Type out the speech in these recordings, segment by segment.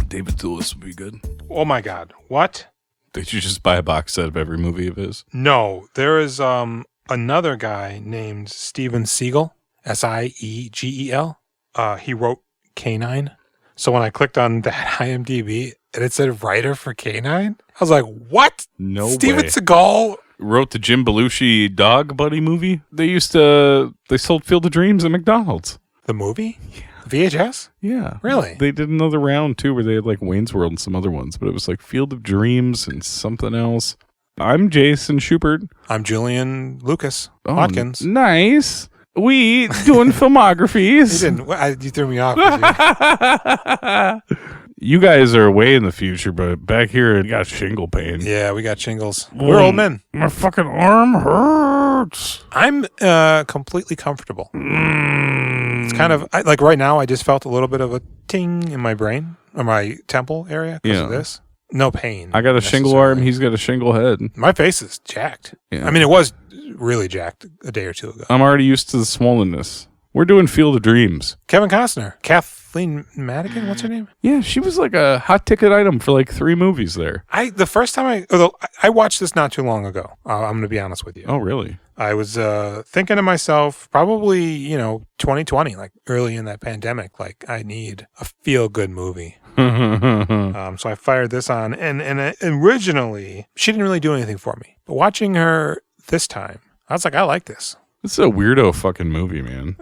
David Thewlis would be good. Oh my God. What? Did you just buy a box set of every movie of his? No, there is another guy named Steven Seagal, Siegel. He wrote K9. So when I clicked on that IMDb and it said writer for K9, I was like, what? No Steven way. Seagal Wrote the Jim Belushi dog buddy movie. They sold Field of Dreams at McDonald's. the movie? Yeah. VHS? Yeah. Really? They did another round too where they had like Wayne's World and some other ones, but it was like Field of Dreams and something else. I'm Jason Schubert. I'm Julian Lucas Watkins. Nice. We doing filmographies. You threw me off. You guys are way in the future, but back here, you got shingle pain. Yeah, we got shingles. We're old men. My fucking arm hurts. I'm completely comfortable. It's kind of like right now. I just felt a little bit of a ting in my brain or my temple area because of this. No pain. I got a shingle arm. He's got a shingle head. My face is jacked. Yeah. I mean, it was really jacked a day or two ago. I'm already used to the swollenness. We're doing Field of Dreams. Kevin Costner, Kathleen Madigan, what's her name? Yeah, she was like a hot ticket item for like 3 movies there. The first time I watched this not too long ago. I'm going to be honest with you. Oh, really? I was thinking to myself, probably 2020, like early in that pandemic, like I need a feel good movie. So I fired this on, and originally she didn't really do anything for me. But watching her this time, I was like, I like this. It's a weirdo fucking movie, man.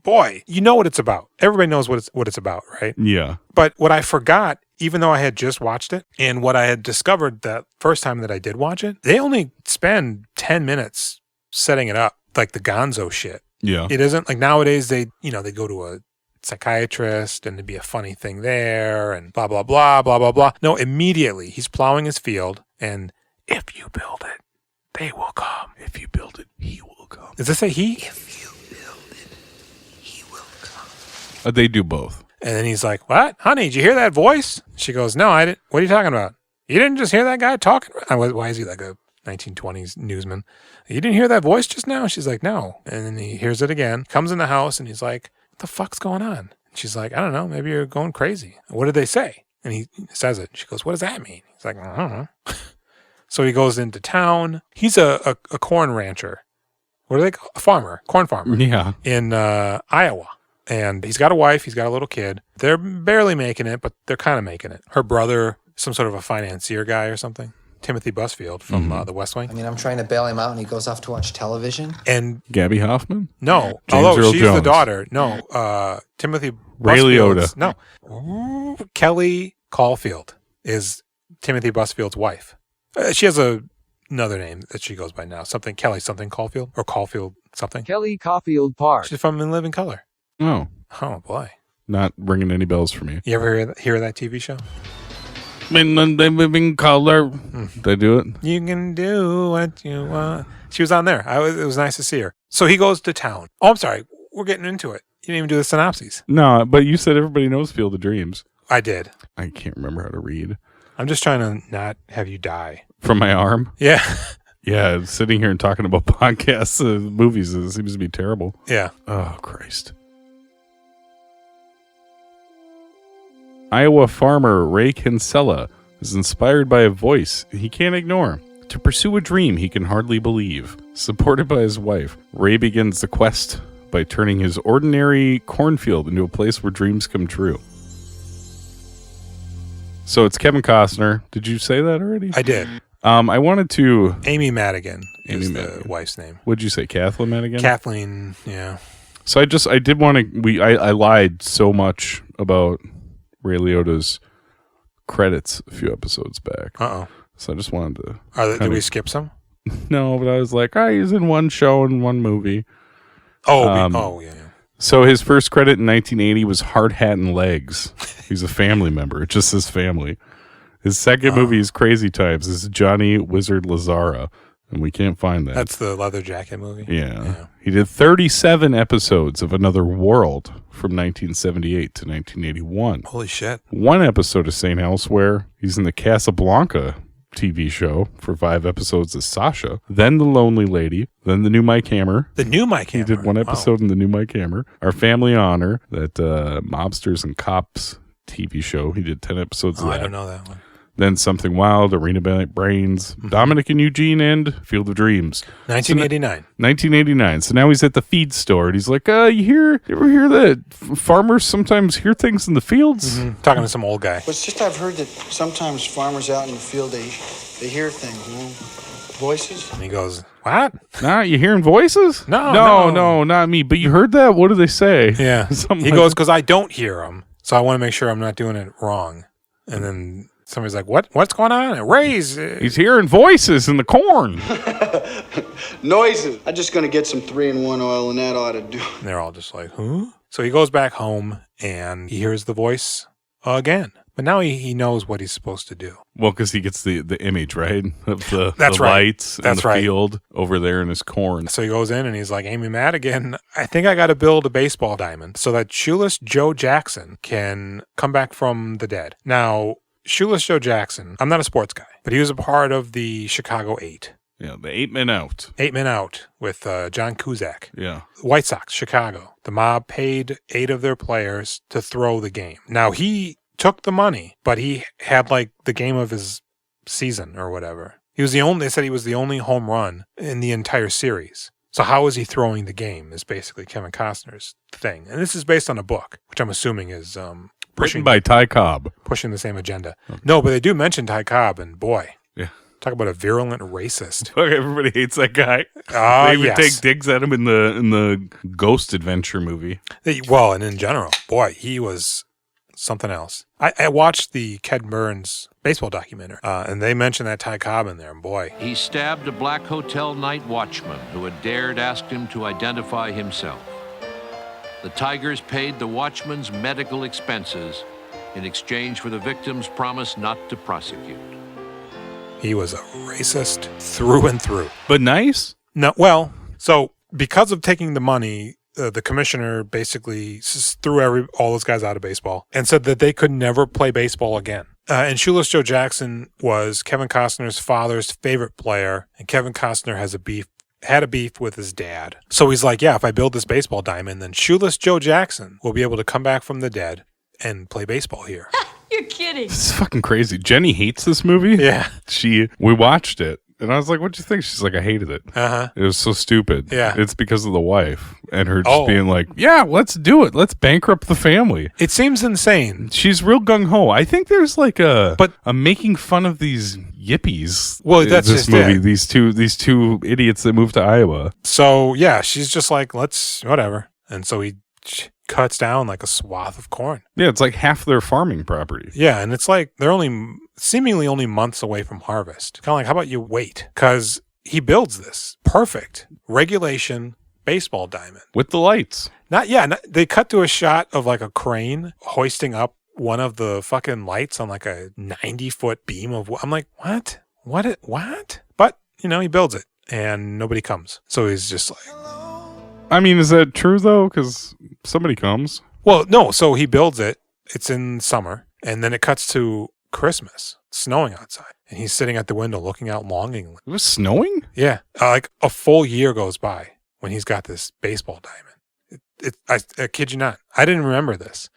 Boy, you know what it's about. Everybody knows what it's about, right? Yeah. But what I forgot, even though I had just watched it, and what I had discovered that first time that I did watch it, they only spend 10 minutes setting it up, like the gonzo shit. Yeah. It isn't like nowadays they go to a psychiatrist and there'd be a funny thing there and blah, blah, blah, blah, blah, blah. No, immediately he's plowing his field and if you build it, they will come. If you build it, he will come. Does it say he? If you build it, he will come. They do both. And then he's like, what? Honey, did you hear that voice? She goes, no, I didn't. What are you talking about? You didn't just hear that guy talking? Why is he like a 1920s newsman? You didn't hear that voice just now? She's like, no. And then he hears it again, comes in the house and he's like, what the fuck's going on? And she's like, I don't know. Maybe you're going crazy. What did they say? And he says it. She goes, what does that mean? He's like, I don't know. So he goes into town. He's a corn rancher. What are they called? A farmer, corn farmer. Yeah. In Iowa. And he's got a wife. He's got a little kid. They're barely making it, but they're kind of making it. Her brother, some sort of a financier guy or something. Timothy Busfield from The West Wing. I mean, I'm trying to bail him out and he goes off to watch television. And Gabby Hoffman? No. James Although Earl she's Jones. the daughter. No. Timothy Ray Busfield's- Liotta. No. Kelly Caulfield is Timothy Busfield's wife. She has another name that she goes by now. Something Kelly something Caulfield or Caulfield something. Kelly Caulfield Park. She's from In Living Color. Oh. Oh boy. Not ringing any bells for me. You ever hear that TV show? In living color. Did I do it? You can do what you want. She was on there. It was nice to see her. So he goes to town. Oh, I'm sorry. We're getting into it. You didn't even do the synopses. No, but you said everybody knows Field of Dreams. I did. I can't remember how to read. I'm just trying to not have you die. From my arm? Yeah. Yeah, sitting here and talking about podcasts, movies, it seems to be terrible. Yeah. Oh, Christ. Iowa farmer Ray Kinsella is inspired by a voice he can't ignore. To pursue a dream he can hardly believe. Supported by his wife, Ray begins the quest by turning his ordinary cornfield into a place where dreams come true. So it's Kevin Costner. Did you say that already? I did. I wanted to... Amy Madigan is Amy the Madigan. wife's name. What'd you say, Kathleen Madigan? Kathleen, yeah. So I did want to... I lied so much about Ray Liotta's credits a few episodes back. Uh-oh. So I just wanted to... Did we skip some? No, but I was like, he's in one show and one movie. Oh, yeah. So his first credit in 1980 was Hard Hat and Legs. He's a family member. It's just his family. His second movie is Crazy Times. This is Johnny Wizard Lazara, and we can't find that. That's the leather jacket movie? Yeah. He did 37 episodes of Another World from 1978 to 1981. Holy shit. One episode of St. Elsewhere. He's in the Casablanca TV show for 5 episodes as Sasha. Then The Lonely Lady. Then The New Mike Hammer. The New Mike Hammer? He did one episode in The New Mike Hammer. Our Family Honor, that mobsters and cops TV show. He did 10 episodes of that. I don't know that one. Then Something Wild, Arena Brains, Dominic and Eugene, and Field of Dreams. 1989. 1989. So now he's at the feed store, and he's like, you ever hear that farmers sometimes hear things in the fields? Talking to some old guy. But it's just I've heard that sometimes farmers out in the field, they hear things, you know, voices. And he goes, what? Nah, you hearing voices? No. Not me. But you heard that? What do they say? Yeah. Something He like goes, because I don't hear them, so I want to make sure I'm not doing it wrong. And then somebody's like, what's going on? Ray's. He's hearing voices in the corn. Noises. I'm just going to get some 3-in-1 oil, and that ought to do. And they're all just like, huh? So he goes back home, and he hears the voice again. But now he knows what he's supposed to do. Well, because he gets the image, right? Of the That's right. lights in That's the right. field over there in his corn. So he goes in and he's like, Amy Madigan, I think I got to build a baseball diamond so that Shoeless Joe Jackson can come back from the dead. Now, Shoeless Joe Jackson, I'm not a sports guy, but he was a part of the Chicago 8. Yeah, the 8 Men Out. 8 Men Out with John Cusack. Yeah. White Sox, Chicago. The mob paid 8 of their players to throw the game. Now, he took the money, but he had like the game of his season or whatever. They said he was the only home run in the entire series. So how is he throwing the game is basically Kevin Costner's thing. And this is based on a book, which I'm assuming is Written by Ty Cobb. pushing the same agenda. No, but they do mention Ty Cobb, and boy, Yeah. talk about a virulent racist. Everybody hates that guy. They even take digs at him in the Ghost Adventure movie. Well, and in general, boy, he was something else. I watched the Ken Burns baseball documentary, and they mentioned that Ty Cobb in there, and boy. He stabbed a black hotel night watchman who had dared ask him to identify himself. The Tigers paid the watchman's medical expenses in exchange for the victim's promise not to prosecute. He was a racist through and through. But nice? No, well, so because of taking the money, the commissioner basically threw all those guys out of baseball and said that they could never play baseball again. And Shoeless Joe Jackson was Kevin Costner's father's favorite player, and Kevin Costner had a beef with his dad. So he's like, yeah, if I build this baseball diamond, then Shoeless Joe Jackson will be able to come back from the dead and play baseball here. You're kidding. This is fucking crazy. Jenny hates this movie. Yeah. We watched it. And I was like, what'd you think? She's like, I hated it. Uh-huh. It was so stupid. Yeah. It's because of the wife and her just being like, yeah, let's do it. Let's bankrupt the family. It seems insane. She's real gung-ho. I think there's like a making fun of these yippies. Well, that's this just movie. it. These two idiots that moved to Iowa. So, yeah, she's just like, let's, whatever. And so he cuts down like a swath of corn. Yeah, it's like half their farming property. Yeah, and it's like they're seemingly only months away from harvest. Kind of like, how about you wait? Because he builds this perfect regulation baseball diamond. With the lights. They cut to a shot of like a crane hoisting up one of the fucking lights on like a 90-foot beam of. I'm like, what? What? But, he builds it and nobody comes. So he's just like. I mean, is that true though? Because somebody comes. Well, no. So he builds it. It's in summer. And then it cuts to Christmas, snowing outside. And he's sitting at the window looking out longingly. It was snowing? Yeah. Like a full year goes by when he's got this baseball diamond. I kid you not. I didn't remember this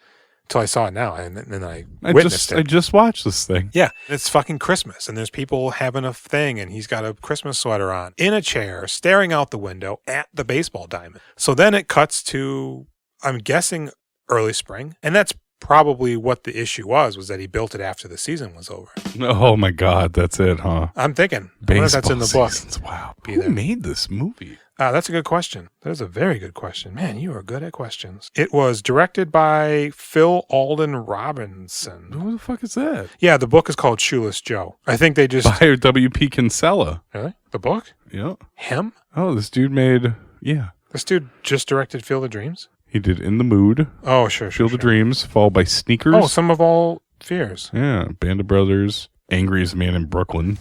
until I saw it now. And then I witnessed it. I just watched this thing. Yeah. It's fucking Christmas. And there's people having a thing. And he's got a Christmas sweater on in a chair, staring out the window at the baseball diamond. So then it cuts to, I'm guessing, early spring. And that's probably what the issue was that he built it after the season was over. Oh my God, that's it, huh? I'm thinking. I wonder if that's in the book. Seasons. Wow. Be Who there. made this movie? That's a good question. That is a very good question. Man, you are good at questions. It was directed by Phil Alden Robinson. Who the fuck is that? Yeah, the book is called Shoeless Joe. I think they just... By W.P. Kinsella. Really? The book? Yeah. Him? Oh, this dude made... Yeah. This dude just directed Field of Dreams? He did In the Mood. Oh, sure. Field of Dreams, followed by Sneakers. Oh, Some of All Fears. Yeah. Band of Brothers. Angriest Man in Brooklyn.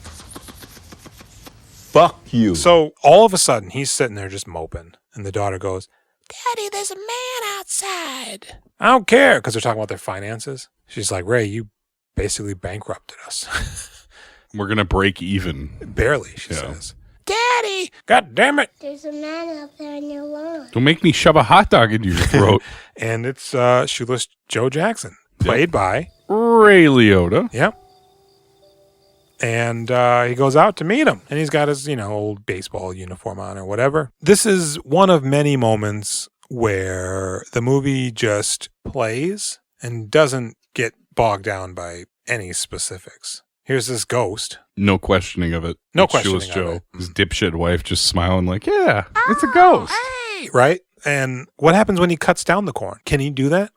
Fuck you. So all of a sudden, he's sitting there just moping. And the daughter goes, Daddy, there's a man outside. I don't care, because they're talking about their finances. She's like, Ray, you basically bankrupted us. We're going to break even. Barely, she says. Daddy! God damn it! There's a man out there on your lawn. Don't make me shove a hot dog into your throat. And it's Shoeless Joe Jackson. played by Ray Liotta. Yep. And he goes out to meet him. And he's got his, old baseball uniform on or whatever. This is one of many moments where the movie just plays and doesn't get bogged down by any specifics. Here's this ghost. No questioning of it. No It's questioning Shoeless of Joe. it. His dipshit wife just smiling like, yeah, it's a ghost. Right? And what happens when he cuts down the corn? Can he do that?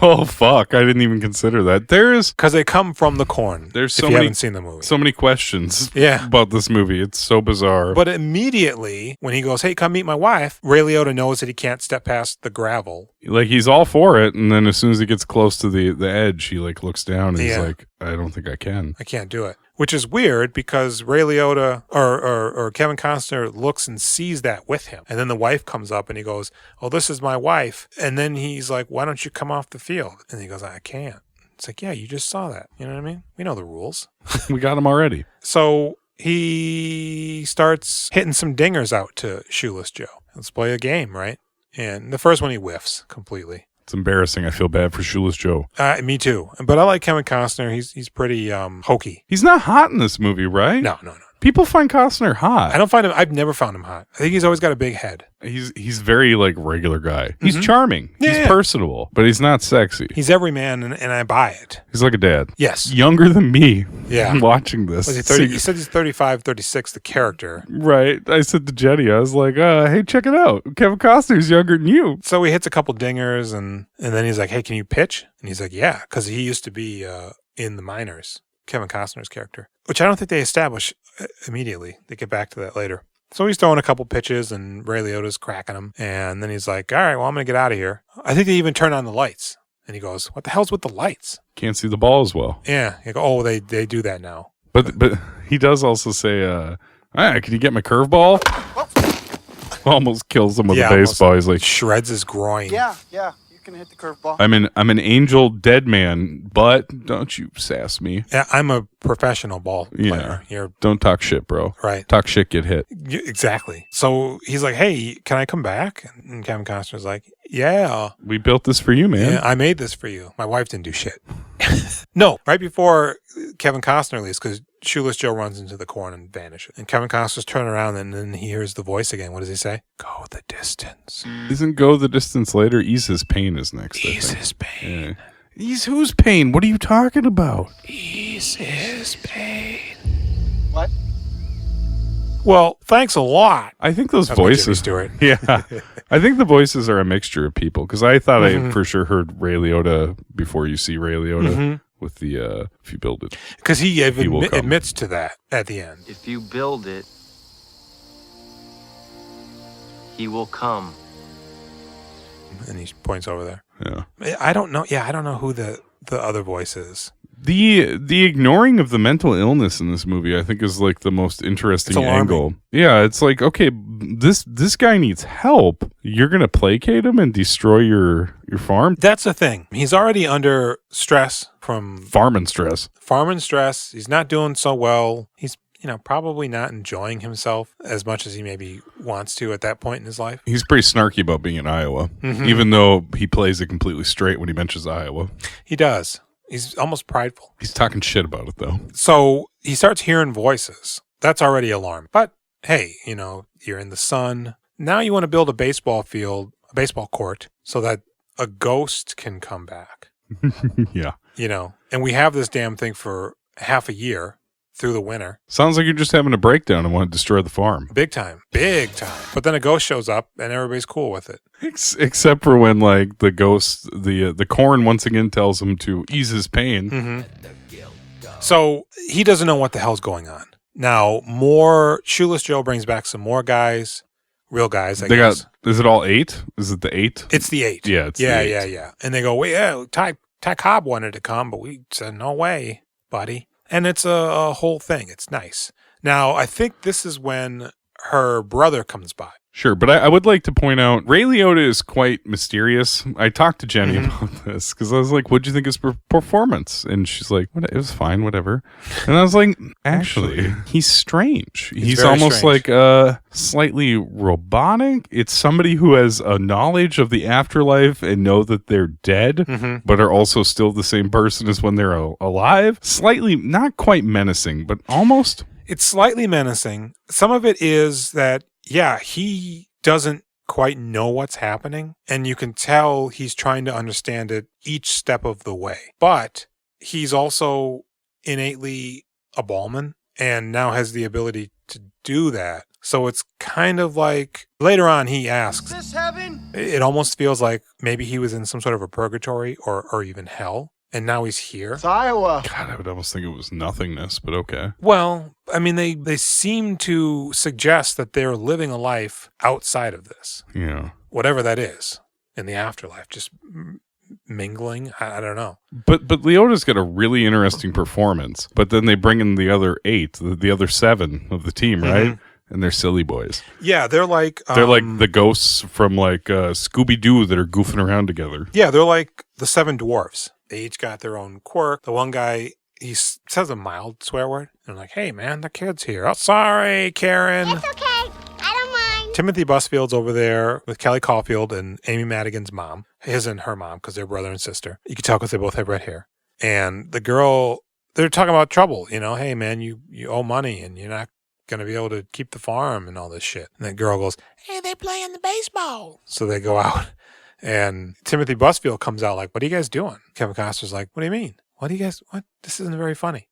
Oh, fuck. I didn't even consider that. Because they come from the corn. There's if so you many- haven't seen the movie. so many questions Yeah. about this movie. It's so bizarre. But immediately, when he goes, hey, come meet my wife, Ray Liotta knows that he can't step past the gravel. like, he's all for it. And then as soon as he gets close to the edge, he like looks down and he's Yeah. like, I don't think I can. I can't do it. Which is weird because Ray Liotta or Kevin Costner looks and sees that with him. And then the wife comes up and he goes, oh, this is my wife. And then he's like, why don't you come off the field? And he goes, I can't. It's like, yeah, you just saw that. You know what I mean? We know the rules. We got him already. So he starts hitting some dingers out to Shoeless Joe. Let's play a game, right? And the first one he whiffs completely. It's embarrassing. I feel bad for Shoeless Joe. Me too. But I like Kevin Costner. He's pretty hokey. He's not hot in this movie, right? No. People find Costner hot. I don't find him. I've never found him hot. I think he's always got a big head. He's very like regular guy. He's Mhm. charming. Yeah, He's yeah. personable, but he's not sexy. He's every man, and I buy it. He's like a dad. Yes. Younger than me. Yeah. Watching this. Was he 30? You said he's 35, 36, the character. Right. I said to Jenny, I was like, hey, check it out. Kevin Costner's younger than you. So he hits a couple dingers, and then he's like, hey, can you pitch? And he's like, yeah, because he used to be in the minors, Kevin Costner's character, which I don't think they establish immediately. They get back to that later. So he's throwing a couple pitches, and Ray Liotta's cracking them. And then he's like, all right, well, I'm going to get out of here. I think they even turn on the lights. And he goes, what the hell's with the lights? Can't see the ball as well. Yeah. You go, oh, they do that now. But he does also say, can you get my curveball? Almost kills him with a baseball. He's like, Shreds his groin. Yeah, you can hit the curveball. I'm an angel dead man, but don't you sass me. Yeah, I'm a professional ball Yeah. player. You're Don't talk shit, bro. right. Talk shit, get hit. Exactly. So he's like, hey, can I come back? And Kevin Costner's like, yeah. We built this for you, man. Yeah, I made this for you. My wife didn't do shit. No, right before Kevin Costner leaves, because Shoeless Joe runs into the corn and vanishes. And Kevin Costner's turning around, and then he hears the voice again. What does he say? Go the distance. Isn't Go the Distance later? Ease His Pain is next. I Ease think. his pain. Yeah. Ease whose pain? What are you talking about? Ease his pain. What? Well, thanks a lot. I think those That's my Jimmy voices. Stewart. Yeah. I think the voices are a mixture of people because I thought Mm-hmm. I for sure heard Ray Liotta before you see Ray Liotta Mm-hmm. with the if you build it. Because he will come. admits to that at the end. If you build it, he will come. And he points over there. Yeah. I don't know. Yeah, I don't know who the other voice is. The ignoring of the mental illness in this movie, I think, is like the most interesting It's alarming. angle. Yeah, it's like, okay, this guy needs help. You're gonna placate him and destroy your farm. That's the thing. He's already under stress from Farming stress. farming stress. He's not doing so well. He's, probably not enjoying himself as much as he maybe wants to at that point in his life. He's pretty snarky about being in Iowa, Mm-hmm. even though he plays it completely straight when he mentions Iowa. He does. He's almost prideful. He's talking shit about it though. So he starts hearing voices. That's already alarming. But hey, you're in the sun. Now you want to build a baseball field, a baseball court, so that a ghost can come back. Yeah. And we have this damn thing for half a year through the winter. Sounds like you're just having a breakdown and want to destroy the farm. Big time. Big time. But then a ghost shows up and everybody's cool with it. Except for when like the ghost, the corn once again tells him to ease his pain. Mm-hmm. So he doesn't know what the hell's going on. Now, Shoeless Joe brings back some more guys, real guys, I guess. Is it all 8? Is it the 8? It's the 8. Yeah, it's the yeah, 8. yeah. And they go, well, yeah, Ty Cobb wanted to come, but we said, no way, buddy. And it's a whole thing. It's nice. Now, I think this is when her brother comes by. Sure, but I would like to point out Ray Liotta is quite mysterious. I talked to Jenny about this because I was like, "What'd you think of his performance?" And she's like, "It was fine, whatever." And I was like, "Actually, he's strange. He's almost strange. like slightly robotic. It's somebody who has a knowledge of the afterlife and know that they're dead, but are also still the same person as when they're alive. Slightly, not quite menacing, but almost." It's slightly menacing. Some of it is that, yeah, he doesn't quite know what's happening, and you can tell he's trying to understand it each step of the way. But he's also innately a ballman and now has the ability to do that. So it's kind of like later on he asks, Is this heaven? it almost feels like maybe he was in some sort of a purgatory or even hell. And now he's here. It's Iowa. God, I would almost think it was nothingness, but okay. Well, I mean, they seem to suggest that they're living a life outside of this. Yeah. Whatever that is in the afterlife, just mingling. I don't know. But Liotta's got a really interesting performance. But then they bring in the other 8, the other 7 of the team, right? And they're silly boys. Yeah, they're like the ghosts from like Scooby-Doo that are goofing around together. Yeah, they're like the 7 dwarfs. They each got their own quirk. The one guy, he says a mild swear word. They're like, "Hey, man, the kid's here." "Oh, sorry, Karen." It's okay. I don't mind. Timothy Busfield's over there with Kelly Caulfield and Amy Madigan's mom. His and her mom, because they're brother and sister. You can tell because they both have red hair. And the girl, they're talking about trouble. You know, "Hey, man, you owe money and you're not going to be able to keep the farm and all this shit." And the girl goes, "Hey, they playing the baseball." So they go out. And Timothy Busfield comes out like, "What are you guys doing?" Kevin Costner's like, "What do you mean? What? This isn't very funny."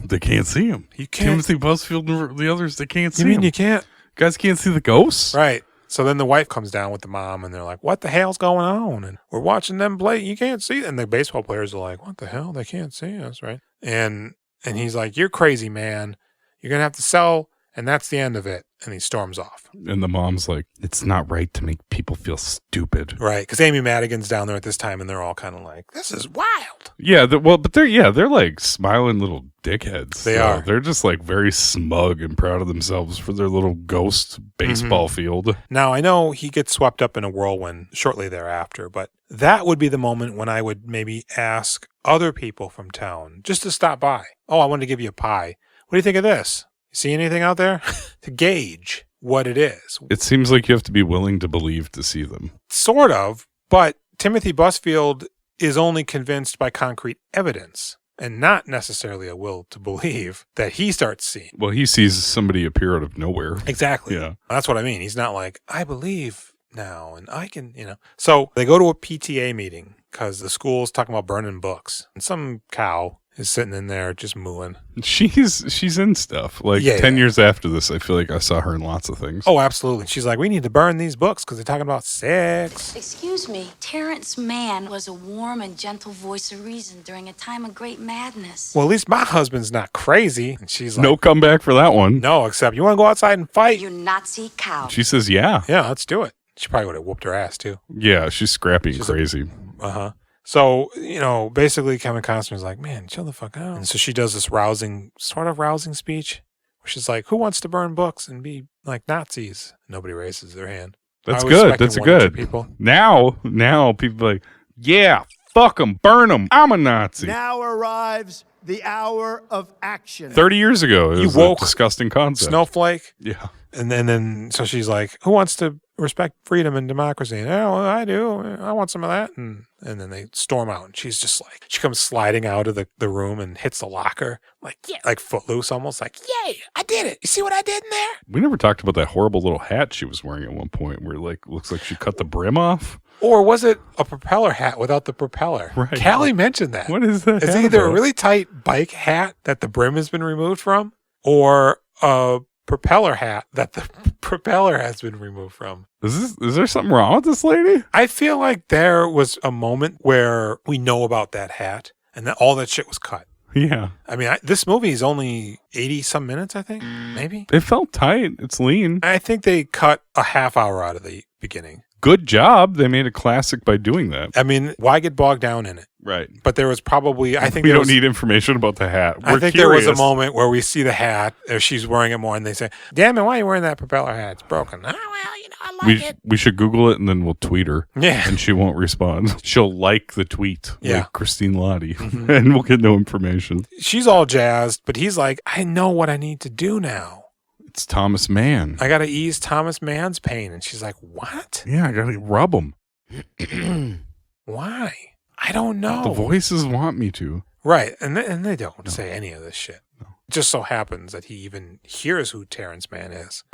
They can't see him. You can't. Timothy Busfield and the others, they can't see You mean him. you can't? Guys can't see the ghosts? Right. So then the wife comes down with the mom and they're like, "What the hell's going on?" And we're watching them play. You can't see. And the baseball players are like, "What the hell? They can't see us." Right. And he's like, "You're crazy, man. You're going to have to sell. And that's the end of it." And he storms off. And the mom's like, "It's not right to make people feel stupid." Right. Because Amy Madigan's down there at this time and they're all kind of like, "This is wild." Yeah, but they're like smiling little dickheads. They are. They're just like very smug and proud of themselves for their little ghost baseball field. Now, I know he gets swept up in a whirlwind shortly thereafter, but that would be the moment when I would maybe ask other people from town just to stop by. "Oh, I wanted to give you a pie. What do you think of this? You see anything out there?" To gauge what it is. It seems like you have to be willing to believe to see them. Sort of, but Timothy Busfield is only convinced by concrete evidence and not necessarily a will to believe that he starts seeing. Well, he sees somebody appear out of nowhere. Exactly. Yeah. That's what I mean. He's not like, "I believe now and I can, you know." So they go to a PTA meeting because the school's talking about burning books. And some cow is sitting in there just mooing. She's in stuff. Like 10 years after this, I feel like I saw her in lots of things. Oh, absolutely. She's like, "We need to burn these books because they're talking about sex." Excuse me, Terrence Mann was a warm and gentle voice of reason during a time of great madness. "Well, at least my husband's not crazy." And she's like, No comeback for that one. "No, except you want to go outside and fight?" You Nazi cow. She says, yeah. "Yeah, let's do it." She probably would have whooped her ass too. Yeah, she's scrappy and She's crazy. Uh-huh. So, you know, basically Kevin Costner's like, "Man, chill the fuck out." And so she does this sort of rousing speech where she's like, "Who wants to burn books and be like Nazis?" Nobody raises their hand. That's I was good. expecting That's one or two good. people. Now people are like, "Yeah, fuck them, burn them. I'm a Nazi." Now arrives the hour of action. 30 years ago, it You was woke a disgusting concept. Snowflake. Yeah. And then so she's like, "Who wants to respect freedom and democracy?" And, "Oh, well, I do. I want some of that." And then they storm out. And she's just like, she comes sliding out of the room and hits the locker. Like, yeah, like Footloose almost. Like, "Yay, I did it. You see what I did in there?" We never talked about that horrible little hat she was wearing at one point where like looks like she cut the brim off. Or was it a propeller hat without the propeller? Right. Callie mentioned that. What is that? It's hat either a about? really tight bike hat that the brim has been removed from, or a propeller hat that the propeller has been removed from. Is there something wrong with this lady? I feel like there was a moment where we know about that hat and that all that shit was cut. Yeah. I mean, this movie is only 80 some minutes, I think, maybe. It felt tight. It's lean. I think they cut a half hour out of the beginning. Good job. They made a classic by doing that. I mean, why get bogged down in it? Right. But there was probably, I think we there don't was, need information about the hat. We're I think curious. there was a moment where we see the hat, or she's wearing it more, and they say, "Damn it, why are you wearing that propeller hat? It's broken." "Oh, well, you know, We should Google it and then we'll tweet her. Yeah. And she won't respond. She'll like the tweet, Yeah. like Christine Lottie, and we'll get no information. She's all jazzed, but he's like, I know what I need to do now. It's Thomas Mann. I got to ease Thomas Mann's pain. And she's like, what? Yeah, I gotta rub him. Why? I don't know. The voices want me to. Right. And they don't say any of this shit. No. It just so happens that he even hears who Terrence Mann is.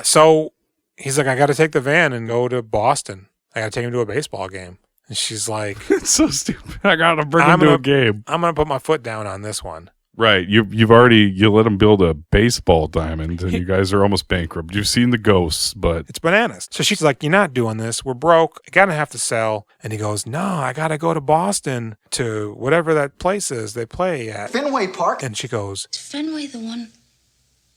So he's like, I got to take the van and go to Boston. I got to take him to a baseball game. And she's like, It's so stupid. I gotta bring him to a game. I'm going to put my foot down on this one. Right. You let him build a baseball diamond and you guys are almost bankrupt. You've seen the ghosts, but It's bananas. So she's like, you're not doing this. We're broke. I got to have to sell. And he goes, no, I got to go to Boston to whatever that place is they play at. Fenway Park? And she goes, Is Fenway the one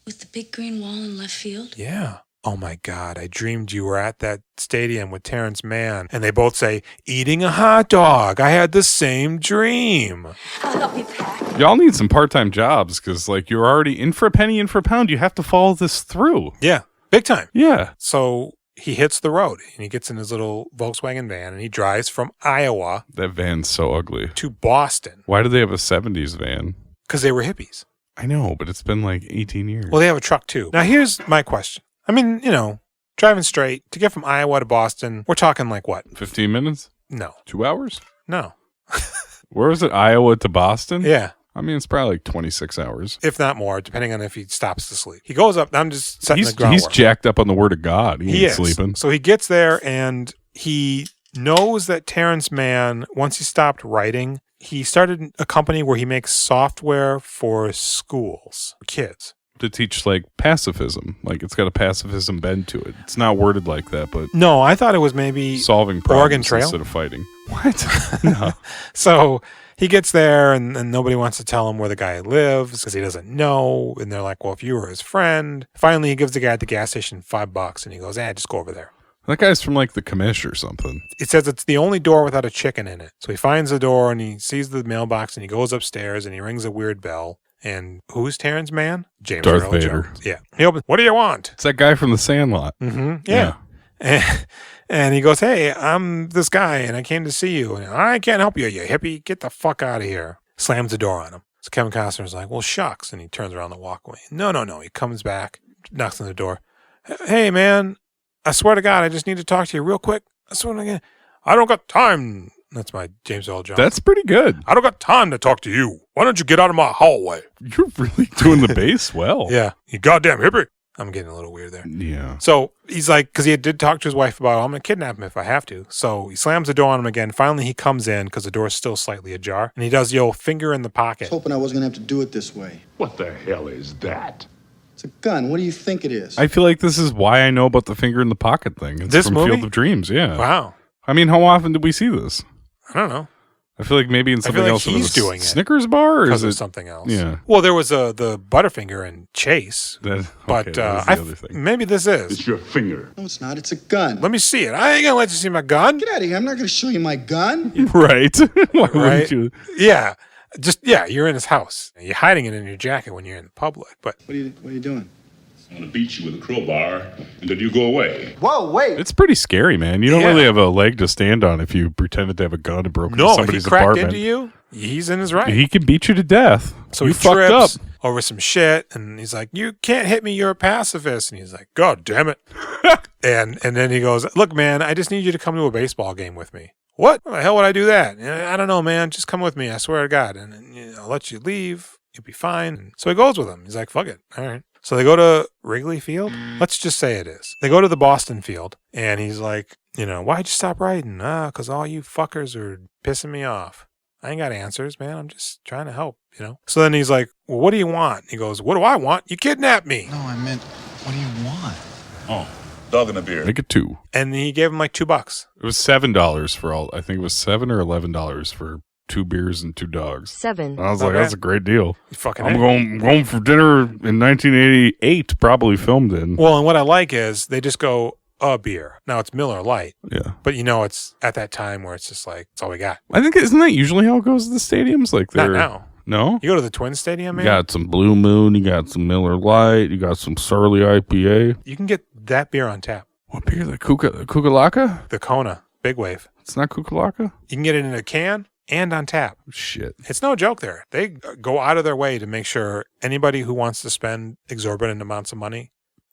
with the big green wall in left field? yeah. Oh my God, I dreamed you were at that stadium with Terrence Mann. And they both say, eating a hot dog. I had the same dream. I'll help you pack. y'all need some part-time jobs because like you're already in for a penny, in for a pound. You have to follow this through. Yeah, big time. Yeah. So he hits the road and he gets in his little Volkswagen van and he drives from Iowa That van's so ugly. to Boston Why do they have a 70s van? because they were hippies. I know, but it's been like 18 years. Well, they have a truck too. Now, here's my question. I mean, driving straight to get from Iowa to Boston, we're talking like what? 15 minutes? No. 2 hours? No. Where was it? Iowa to Boston? Yeah. I mean, it's probably like 26 hours. If not more, depending on if he stops to sleep. He goes up. I'm just setting the groundwork. He's jacked up on the word of God. He ain't is. sleeping. So he gets there and he knows that Terrence Mann, once he stopped writing, he started a company where he makes software for schools, for kids. To teach like pacifism. Like it's got a pacifism bend to it. It's not worded like that, but No, I thought it was maybe solving Oregon problems Trail instead of fighting. What? No. So he gets there and nobody wants to tell him where the guy lives because he doesn't know. And they're like, well, if you were his friend. Finally, he gives the guy at the gas station $5 and he goes, just go over there. That guy's from like the commish or something. It says it's the only door without a chicken in it. So he finds the door and he sees the mailbox and he goes upstairs and he rings a weird bell. And who's Terrence Mann? James Darth Earl Vader. Jones. Yeah. He opens, what do you want? It's that guy from The Sandlot. Mm-hmm. Yeah. And he goes, hey, I'm this guy and I came to see you. And I can't help you, you hippie. Get the fuck out of here. Slams the door on him. So Kevin Costner's like, well, shucks. And he turns around the walkway. No. He comes back, knocks on the door. Hey, man, I swear to God, I just need to talk to you real quick. I swear to God, I don't got time. That's my James Earl Jones. That's pretty good. I don't got time to talk to you. Why don't you get out of my hallway? You're really doing the bass well. Yeah. You goddamn hippie. I'm getting a little weird there. Yeah. So he's like, because he did talk to his wife about, I'm going to kidnap him if I have to. So he slams the door on him again. Finally, he comes in because the door's still slightly ajar. And he does the old finger in the I pocket. was hoping I wasn't going to have to do it this way. What the hell is that? It's a gun. What do you think it is? I feel like this is why I know about the finger in the pocket thing. It's This from movie? Field of Dreams, yeah. Wow. I mean, how often did we see this? I don't know. I feel like maybe in something like else. he's it was a doing it Snickers bar, or Because is of it something else. Yeah. Well, there was the Butterfinger in Chase. That, But okay, that was the other thing. maybe this is. It's your finger. No, it's not. It's a gun. Let me see it. I ain't going to let you see my gun. Get out of here. I'm not going to show you my gun. Right? Why Right? wouldn't you? Yeah. You're in his house. You're hiding it in your jacket when you're in public. But What are you doing? I'm gonna beat you with a crowbar until you go away. Whoa, wait. It's pretty scary, man. You don't Yeah. really have a leg to stand on if you pretended to have a gun and broke into no, if he somebody's cracked apartment. into you, he's in his right. He can beat you to death. So you he fucked up. trips over some shit, and he's like, "You can't hit me. You're a pacifist." And he's like, "God damn it!" and then he goes, "Look, man, I just need you to come to a baseball game with me." What? Why the hell would I do that? I don't know, man. Just come with me. I swear to God, and I'll let you leave. You'll be fine. And so he goes with him. He's like, "Fuck it, all right." So they go to Wrigley Field. Let's just say it is. They go to the Boston field, and he's like, why'd you stop writing? Because all you fuckers are pissing me off. I ain't got answers, man. I'm just trying to help, So then he's like, well, what do you want? He goes, what do I want? You kidnapped me. No, I meant, what do you want? Oh, dog and a beer. Make it $2. And he gave him like $2. It was $7 for all. I think it was $7 or $11 for 2 beers and 2 dogs. 7. I was Not like, bad. that's a great deal. You fucking I'm going for dinner in 1988, probably filmed in. Well, and what I like is they just go, a beer. Now it's Miller Lite, Yeah. but it's at that time where it's just like, it's all we got. I think, isn't that usually how it goes to the stadiums? Like Not they're, now. No? You go to the Twin Stadium, man. You got some Blue Moon, you got some Miller Lite, you got some Surly IPA. You can get that beer on tap. What beer? The Kukalaka? The Kona, Big Wave. It's not Kukalaka? You can get it in a can and on tap. Shit. It's no joke there. They go out of their way to make sure anybody who wants to spend exorbitant amounts of money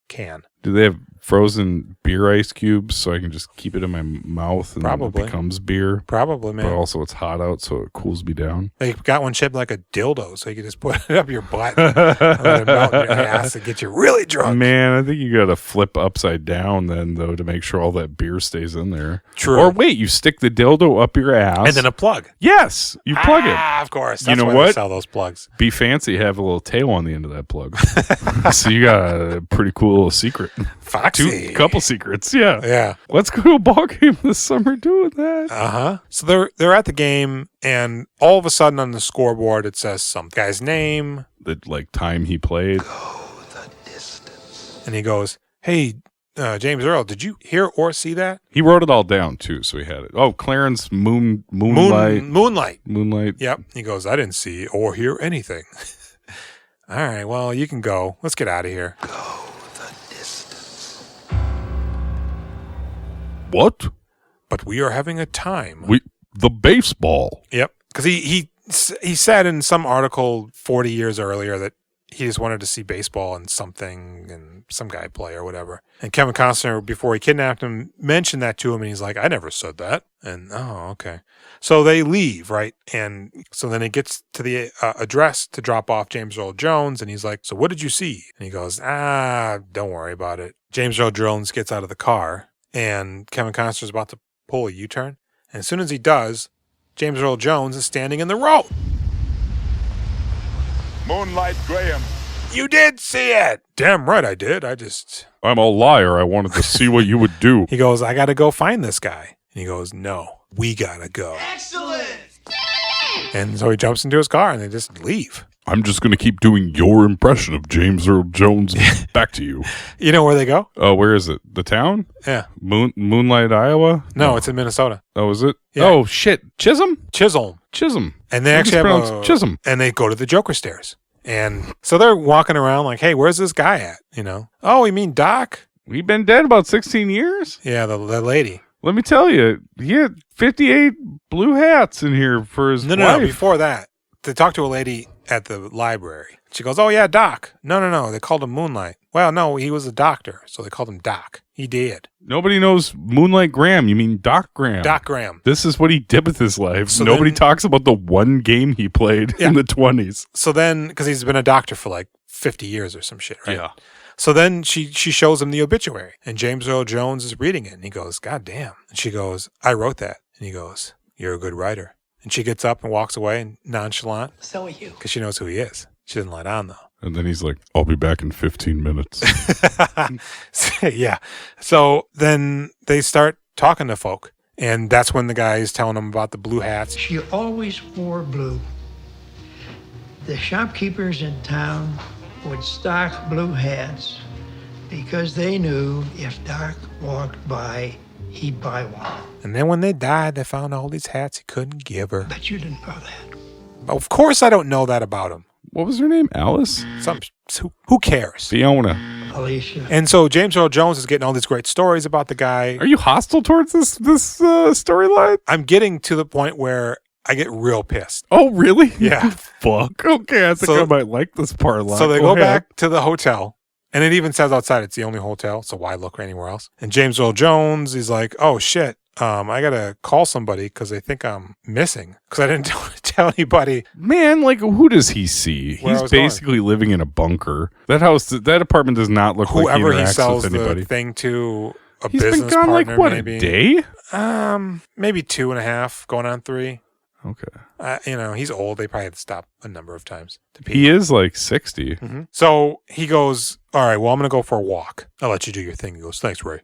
can. Do they have frozen beer ice cubes so I can just keep it in my mouth and Probably. it becomes beer? Probably, man. But also it's hot out, so it cools me down. They got one shaped like a dildo, so you can just put it up your butt and let it melt in your ass and get you really drunk. Man, I think you got to flip upside down then, though, to make sure all that beer stays in there. True. Or wait, you stick the dildo up your ass. And then a plug. Yes, you plug it. Ah, of course. That's You know why what? they sell those plugs. Be fancy, have a little tail on the end of that plug. So you got a pretty cool little secret. Foxy. Couple secrets, yeah. Yeah. Let's go to a ball game this summer doing that. Uh-huh. So they're at the game, and all of a sudden on the scoreboard it says some guy's name. The time he played. And he goes, hey, James Earl, did you hear or see that? He wrote it all down too, so he had it. Oh, Clarence Moonlight. Moonlight. Yep. He goes, I didn't see or hear anything. All right, well, you can go. Let's get out of here. What? But we are having a time. The baseball. Yep. Because he said in some article 40 years earlier that he just wanted to see baseball and something and some guy play or whatever. And Kevin Costner, before he kidnapped him, mentioned that to him, and he's like, I never said that. And, oh, okay. So they leave, right? And so then he gets to the address to drop off James Earl Jones, and he's like, so what did you see? And he goes, don't worry about it. James Earl Jones gets out of the car, and Kevin Costner's about to pull a U-turn. And as soon as he does, James Earl Jones is standing in the road. Moonlight Graham. You did see it. Damn right I did. I'm a liar. I wanted to see what you would do. He goes, I got to go find this guy. And he goes, no, we got to go. Excellent! And so he jumps into his car and they just leave. I'm just going to keep doing your impression of James Earl Jones. Back to you. You know where they go? Oh, where is it? The town? Yeah. Moonlight, Iowa? No, it's in Minnesota. Oh, is it? Yeah. Oh, shit. Chisholm. And they actually have Chisholm. And they go to the Joker stairs. And so they're walking around like, hey, where's this guy at? You know? Oh, you mean Doc? We've been dead about 16 years? Yeah, the lady. Let me tell you, he had 58 blue hats in here for his wife. No, before that, they talked to a lady at the library. She goes, oh, yeah, Doc. No, they called him Moonlight. Well, no, he was a doctor, so they called him Doc. He did. Nobody knows Moonlight Graham. You mean Doc Graham. Doc Graham. This is what he did with his life. So Nobody then- talks about the one game he played in the 20s. So then, because he's been a doctor for like 50 years or some shit, right? Yeah. So then she shows him the obituary, and James Earl Jones is reading it, and he goes, God damn. And she goes, I wrote that. And he goes, you're a good writer. And she gets up and walks away and nonchalant. So are you. Because she knows who he is. She doesn't let on, though. And then he's like, I'll be back in 15 minutes. Yeah. So then they start talking to folk, and that's when the guy is telling them about the blue hats. She always wore blue. The shopkeepers in town would stock blue hats because they knew if Doc walked by, he'd buy one. And then when they died, they found all these hats he couldn't give her. But you didn't know that. Of course I don't know that about him. What was her name? Alice? Who cares? Fiona. Alicia. And so James Earl Jones is getting all these great stories about the guy. Are you hostile towards this storyline? I'm getting to the point where I get real pissed. Oh, really? Yeah. Fuck. Okay, I think I might like this part a lot. So they go back to the hotel, and it even says outside it's the only hotel, so why look anywhere else? And James Earl Jones is like, oh, shit. I got to call somebody because they think I'm missing because I didn't tell anybody. Man, like, who does he see? Where I He's was basically living in a bunker. That house, that apartment does not look like he Whoever he interacts sells with anybody. the thing to, a He's business been gone partner, like, what, maybe. a day? Maybe 2.5, going on 3. Okay. He's old. They probably had to stop a number of times to pee. He is like 60. Mm-hmm. So he goes, all right, well, I'm going to go for a walk. I'll let you do your thing. He goes, thanks, Ray.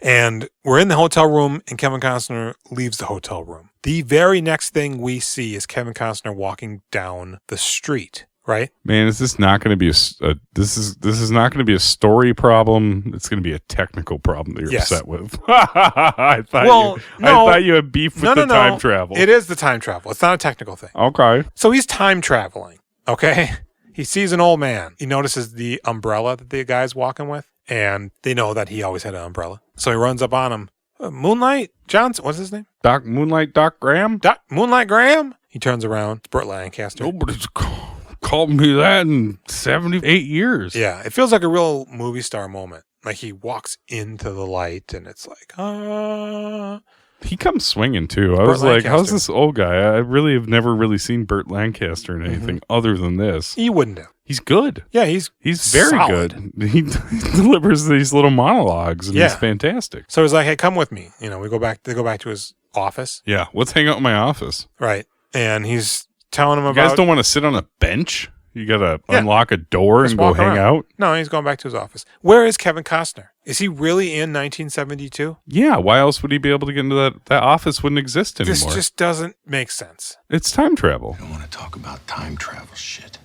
And we're in the hotel room, and Kevin Costner leaves the hotel room. The very next thing we see is Kevin Costner walking down the street, right? Man, is this not going to be this is not going to be a story problem? It's going to be a technical problem that you're upset with. I thought you had beef with time travel. It is the time travel. It's not a technical thing. Okay. So he's time traveling, okay? He sees an old man. He notices the umbrella that the guy's walking with. And they know that he always had an umbrella. So he runs up on him. Moonlight Johnson, what's his name? Moonlight Doc Graham? Moonlight Graham? He turns around. It's Burt Lancaster. Nobody's called me that in 78 years. Yeah, it feels like a real movie star moment. Like he walks into the light and it's like, ah. He comes swinging too. I was like, how's this old guy? I really have never really seen Burt Lancaster in anything other than this. You wouldn't have. He's good. Yeah, he's very solid. good. He delivers these little monologues and he's fantastic. So he's like, hey, come with me. You know, they go back to his office. Yeah, let's hang out in my office. Right. And he's telling him you about... guys don't want to sit on a bench? You got to unlock a door and go hang out? No, he's going back to his office. Where is Kevin Costner? Is he really in 1972? Yeah, why else would he be able to get into that? That office wouldn't exist anymore. This just doesn't make sense. It's time travel. I don't want to talk about time travel shit.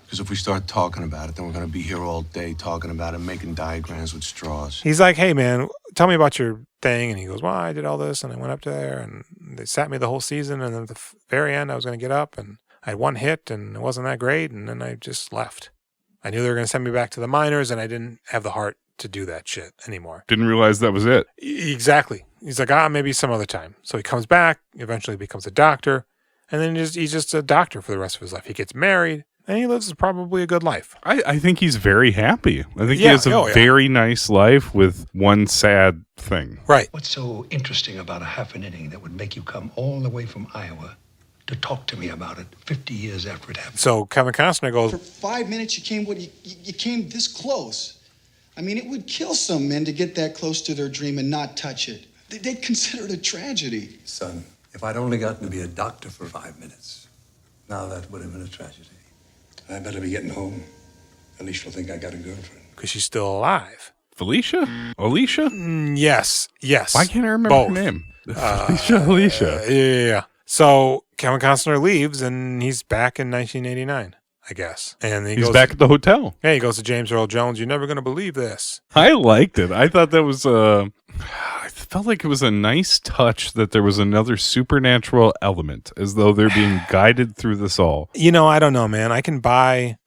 Because if we start talking about it, then we're going to be here all day talking about it, making diagrams with straws. He's like, hey, man, tell me about your thing. And he goes, well, I did all this, and I went up there, and they sat me the whole season, and then at the very end, I was going to get up, and I had one hit, and it wasn't that great, and then I just left. I knew they were going to send me back to the minors, and I didn't have the heart to do that shit anymore. Didn't realize that was it. Exactly. He's like, maybe some other time. So he comes back, eventually becomes a doctor, and then he's just a doctor for the rest of his life. He gets married, and he lives probably a good life. I think he's very happy. I think he has a very nice life with one sad thing. Right. What's so interesting about a half an inning that would make you come all the way from Iowa to talk to me about it 50 years after it happened? So Kevin Costner goes... For 5 minutes, you came this close. I mean, it would kill some men to get that close to their dream and not touch it. They'd consider it a tragedy. Son, if I'd only gotten to be a doctor for 5 minutes, now that would have been a tragedy. I better be getting home. At least she'll think I got a girlfriend. Because she's still alive. Felicia? Alicia? Yes. Why can't I remember her name? Alicia. Yeah. So Kevin Costner leaves, and he's back in 1989, I guess. And he's back at the hotel. Yeah, he goes to James Earl Jones. You're never going to believe this. I liked it. I thought that was I felt like it was a nice touch that there was another supernatural element, as though they're being guided through this all. You know, I don't know, man. You can buy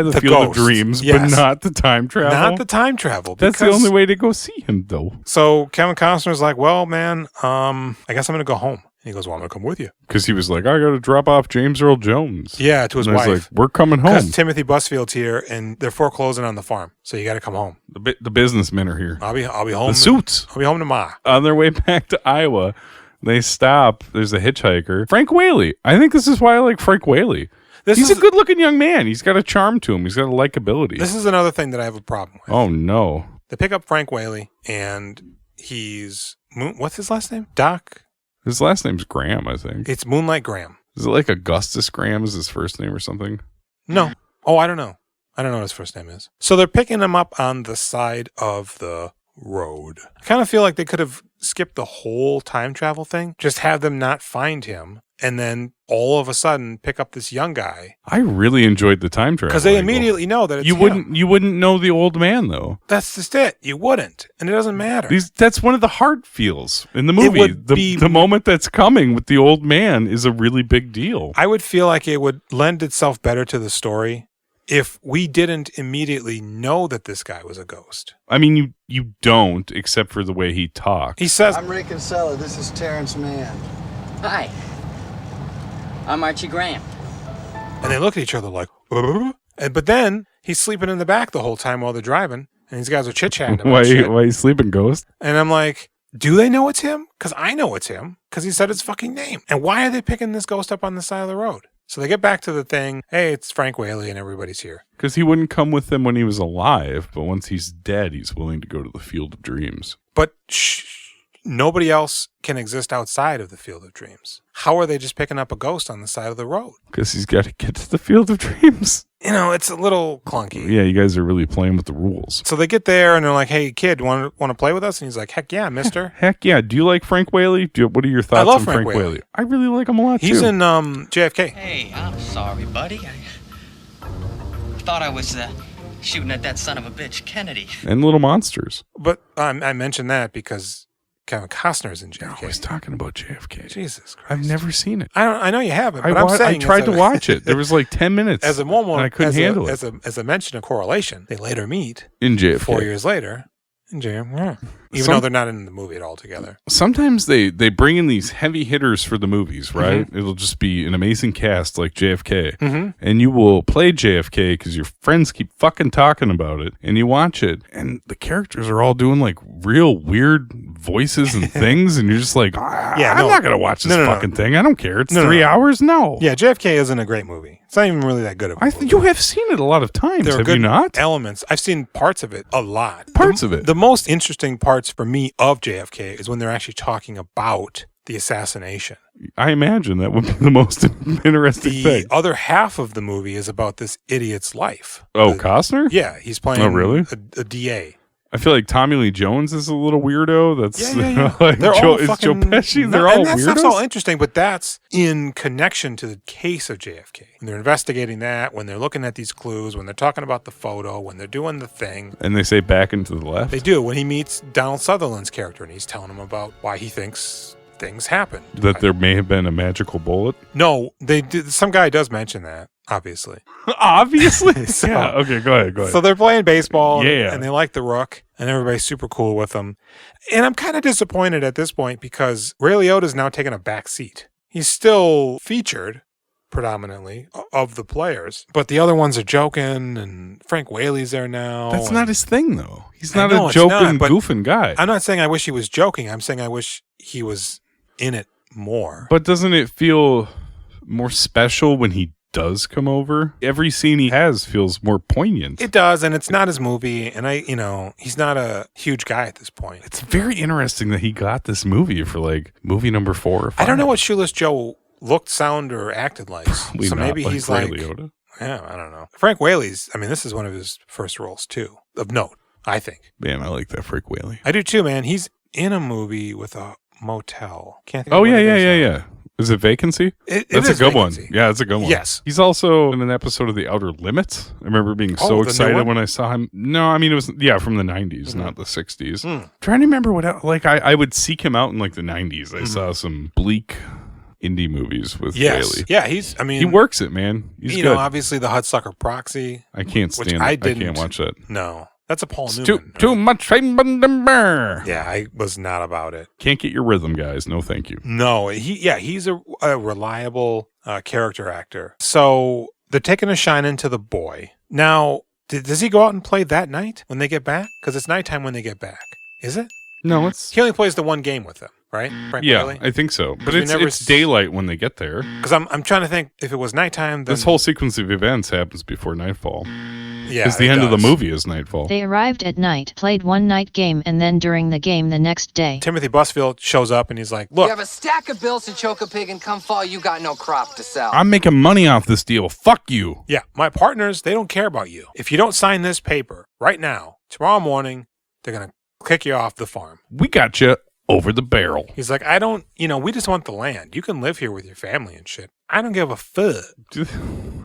the Field of Dreams, but not the time travel. Not the time travel. That's the only way to go see him, though. So Kevin Costner's like, well, man, I guess I'm going to go home. And he goes, well, I'm going to come with you. Because he was like, I got to drop off James Earl Jones. Yeah, to his wife. Like, we're coming home. Because Timothy Busfield's here, and they're foreclosing on the farm. So you got to come home. The businessmen are here. I'll be home. The suits. I'll be home tomorrow. On their way back to Iowa, they stop. There's a hitchhiker. Frank Whaley. I think this is why I like Frank Whaley. He's a good-looking young man. He's got a charm to him. He's got a likability. This is another thing that I have a problem with. Oh, no. They pick up Frank Whaley, and he's... What's his last name? Doc? His last name's Graham, I think. It's Moonlight Graham. Is it like Augustus Graham is his first name or something? No. Oh, I don't know. I don't know what his first name is. So they're picking him up on the side of the road. I kind of feel like they could have skipped the whole time travel thing. Just have them not find him, and then all of a sudden pick up this young guy. I really enjoyed the time travel. Because they immediately know that it's him. You wouldn't know the old man, though. That's just it. You wouldn't. And it doesn't matter. That's one of the hard feels in the movie. The moment that's coming with the old man is a really big deal. I would feel like it would lend itself better to the story if we didn't immediately know that this guy was a ghost. I mean, you don't, except for the way he talks. He says, I'm Ray Kinsella. This is Terrence Mann. Hi. I'm Archie Graham. And they look at each other like, but then he's sleeping in the back the whole time while they're driving, and these guys are chit-chatting about shit. Why are you sleeping, ghost? And I'm like, do they know it's him? Because I know it's him, because he said his fucking name. And why are they picking this ghost up on the side of the road? So they get back to the thing, hey, it's Frank Whaley and everybody's here. Because he wouldn't come with them when he was alive, but once he's dead, he's willing to go to the Field of Dreams. But nobody else can exist outside of the Field of Dreams. How are they just picking up a ghost on the side of the road? Because he's got to get to the Field of Dreams. You know, it's a little clunky. Yeah, you guys are really playing with the rules. So they get there and they're like, hey, kid, want to play with us? And he's like, heck yeah, mister. Heck yeah. Do you like Frank Whaley? What are your thoughts on Frank Whaley? I really like him a lot, He's too. in JFK. Hey, I'm sorry, buddy. I thought I was shooting at that son of a bitch, Kennedy. And Little Monsters. But I mentioned that because Kevin Costner's in JFK. I was talking about JFK. Jesus Christ. I've never seen it. I know you haven't, but I'm saying I tried to watch it. There was like 10 minutes. As a moment, and I couldn't handle it. As a mention of correlation, they later meet In JFK. 4 years later in JFK. Even though they're not in the movie at all together. Sometimes they bring in these heavy hitters for the movies, right? It'll just be an amazing cast like JFK. And you will play JFK because your friends keep fucking talking about it. And you watch it. And the characters are all doing like real weird voices and things. And you're just like, I'm not going to watch this fucking thing. I don't care. It's 3 hours. No. Yeah, JFK isn't a great movie. It's not even really that good of a movie. You have seen it a lot of times, there are have good you not? elements. I've seen parts of it a lot. Parts of it. The most interesting parts for me of JFK is when they're actually talking about the assassination. I imagine that would be the most interesting thing. The other half of the movie is about this idiot's life. Oh, Costner? Yeah, he's playing a DA. I feel like Tommy Lee Jones is a little weirdo. That's like they're all is Joe Pesci. They're and all that weirdos. stuff's all interesting, but that's in connection to the case of JFK. When they're investigating that, when they're looking at these clues, when they're talking about the photo, when they're doing the thing. And they say back and to the left. They do. When he meets Donald Sutherland's character and he's telling him about why he thinks things happened. That there may have been a magical bullet. No, they did. Some guy does mention that. Obviously. Obviously? So, yeah, okay, go ahead. So they're playing baseball Yeah. and they like the Rook and everybody's super cool with them. And I'm kind of disappointed at this point because Ray Liotta is now taking a back seat. He's still featured predominantly of the players, but the other ones are joking and Frank Whaley's there now. That's not his thing, though. He's not a joking, goofing guy. I'm not saying I wish he was joking. I'm saying I wish he was in it more. But doesn't it feel more special when he does come over? Every scene he has feels more poignant. It does, and it's not his movie, and he's not a huge guy at this point. It's very interesting that he got this movie for like movie number 4 or 5. I don't know what Shoeless Joe looked, sound, or acted like. Probably so not maybe like he's Ray like, Liotta. yeah, I don't know. Frank Whaley's, this is one of his first roles too, of note, I think. Man, I like that Frank Whaley. I do too, man. He's in a movie with a motel. Can't think Oh, of what it is now. yeah. Is it Vacancy? It That's is a good Vacancy. one. Yeah, it's a good one. Yes. He's also in an episode of The Outer Limits. I remember being so the new excited one? when I saw him. No, it was, from the 90s, not the 60s. Mm. Trying to remember what, I would seek him out in like the 90s. Mm-hmm. I saw some bleak indie movies with Yes. Whaley. Yeah, He works it, man. He's you good. know, obviously the Hudsucker Proxy. I can't which stand it. I I didn't. can't watch that. No. That's a Paul It's Newman. too much. Yeah, I was not about it. Can't get your rhythm, guys. No, thank you. No, he's a reliable character actor. So they're taking a shine into the boy. Now, does he go out and play that night when they get back? Because it's nighttime when they get back. Is it? No, it's... He only plays the one game with them, right? Frank Whaley? I think so. But we it's never daylight when they get there. Because I'm trying to think if it was nighttime. Then... This whole sequence of events happens before nightfall. Yeah, because the end of the movie is nightfall. They arrived at night, played one night game, and then during the game the next day. Timothy Busfield shows up and he's like, look. You have a stack of bills to choke a pig and come fall, you got no crop to sell. I'm making money off this deal. Fuck you. Yeah, my partners, they don't care about you. If you don't sign this paper right now, tomorrow morning, they're going to kick you off the farm. We got you over the barrel. He's like, we just want the land. You can live here with your family and shit. I don't give a fuck.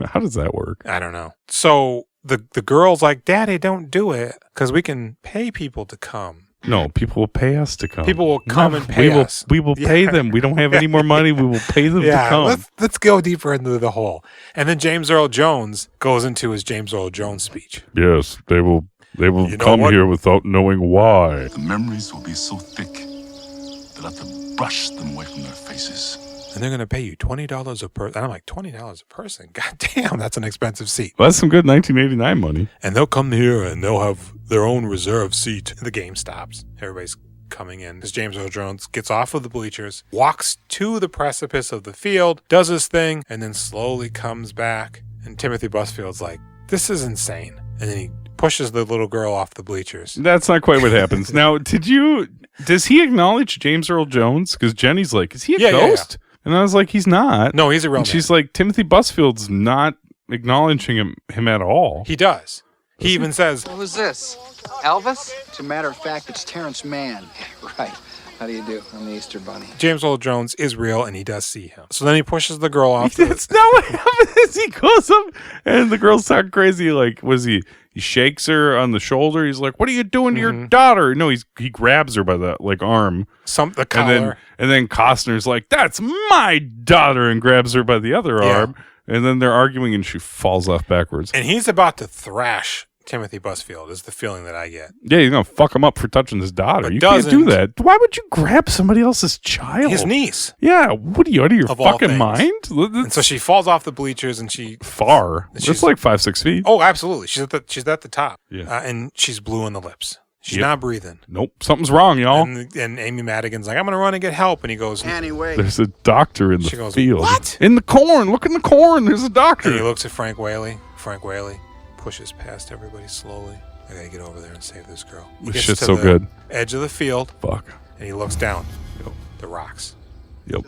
How does that work? I don't know. So the girl's like, Daddy, don't do it because we can pay people to come. No, people will pay us to come. People will come and pay us. We will pay them. We don't have any more money. We will pay them to come. Let's go deeper into the hole. And then James Earl Jones goes into his James Earl Jones speech. Yes, they will come here without knowing why. The memories will be so thick, they'll have to brush them away from their faces. And they're going to pay you $20 a person. And I'm like, $20 a person? God damn, that's an expensive seat. Well, that's some good 1989 money. And they'll come here and they'll have their own reserve seat. The game stops. Everybody's coming in. As James Earl Jones gets off of the bleachers, walks to the precipice of the field, does his thing, and then slowly comes back. And Timothy Busfield's like, this is insane. And then he pushes the little girl off the bleachers. That's not quite what happens. Now, does he acknowledge James Earl Jones? Because Jenny's like, is he a ghost? Yeah. And I was like, he's not. No, he's a real man. She's like, Timothy Busfield's not acknowledging him at all. He does. He even says, Who's this? Elvis? As a matter of fact, it's Terrence Mann. Right. How do you do? I'm the Easter Bunny. James Earl Jones is real, and he does see him. So then he pushes the girl off. That's not what happens. He goes up, and the girl's talking crazy. Like, he shakes her on the shoulder. He's like, "What are you doing to your daughter?" No, he grabs her by the arm, the collar, and then Costner's like, "That's my daughter," and grabs her by the other arm. And then they're arguing, and she falls off backwards. And he's about to thrash Timothy Busfield, is the feeling that I get. Yeah, he's gonna fuck him up for touching his daughter. You can't do that. Why would you grab somebody else's child? His niece. Yeah, what are you, out of your fucking mind? And so she falls off the bleachers, and she It's like 5-6 feet. Oh, absolutely. She's at the top. Yeah, and she's blue in the lips. She's not breathing. Nope, something's wrong, y'all. And Amy Madigan's like, "I'm gonna run and get help," and he goes, "Anyway, there's a doctor in the field. What? In the corn? Look in the corn. There's a doctor." And he looks at Frank Whaley. Frank Whaley pushes past everybody slowly. I gotta get over there and save this girl. He This gets shit's to so the good. Edge of the field. Fuck. And he looks down. The rocks. Yep.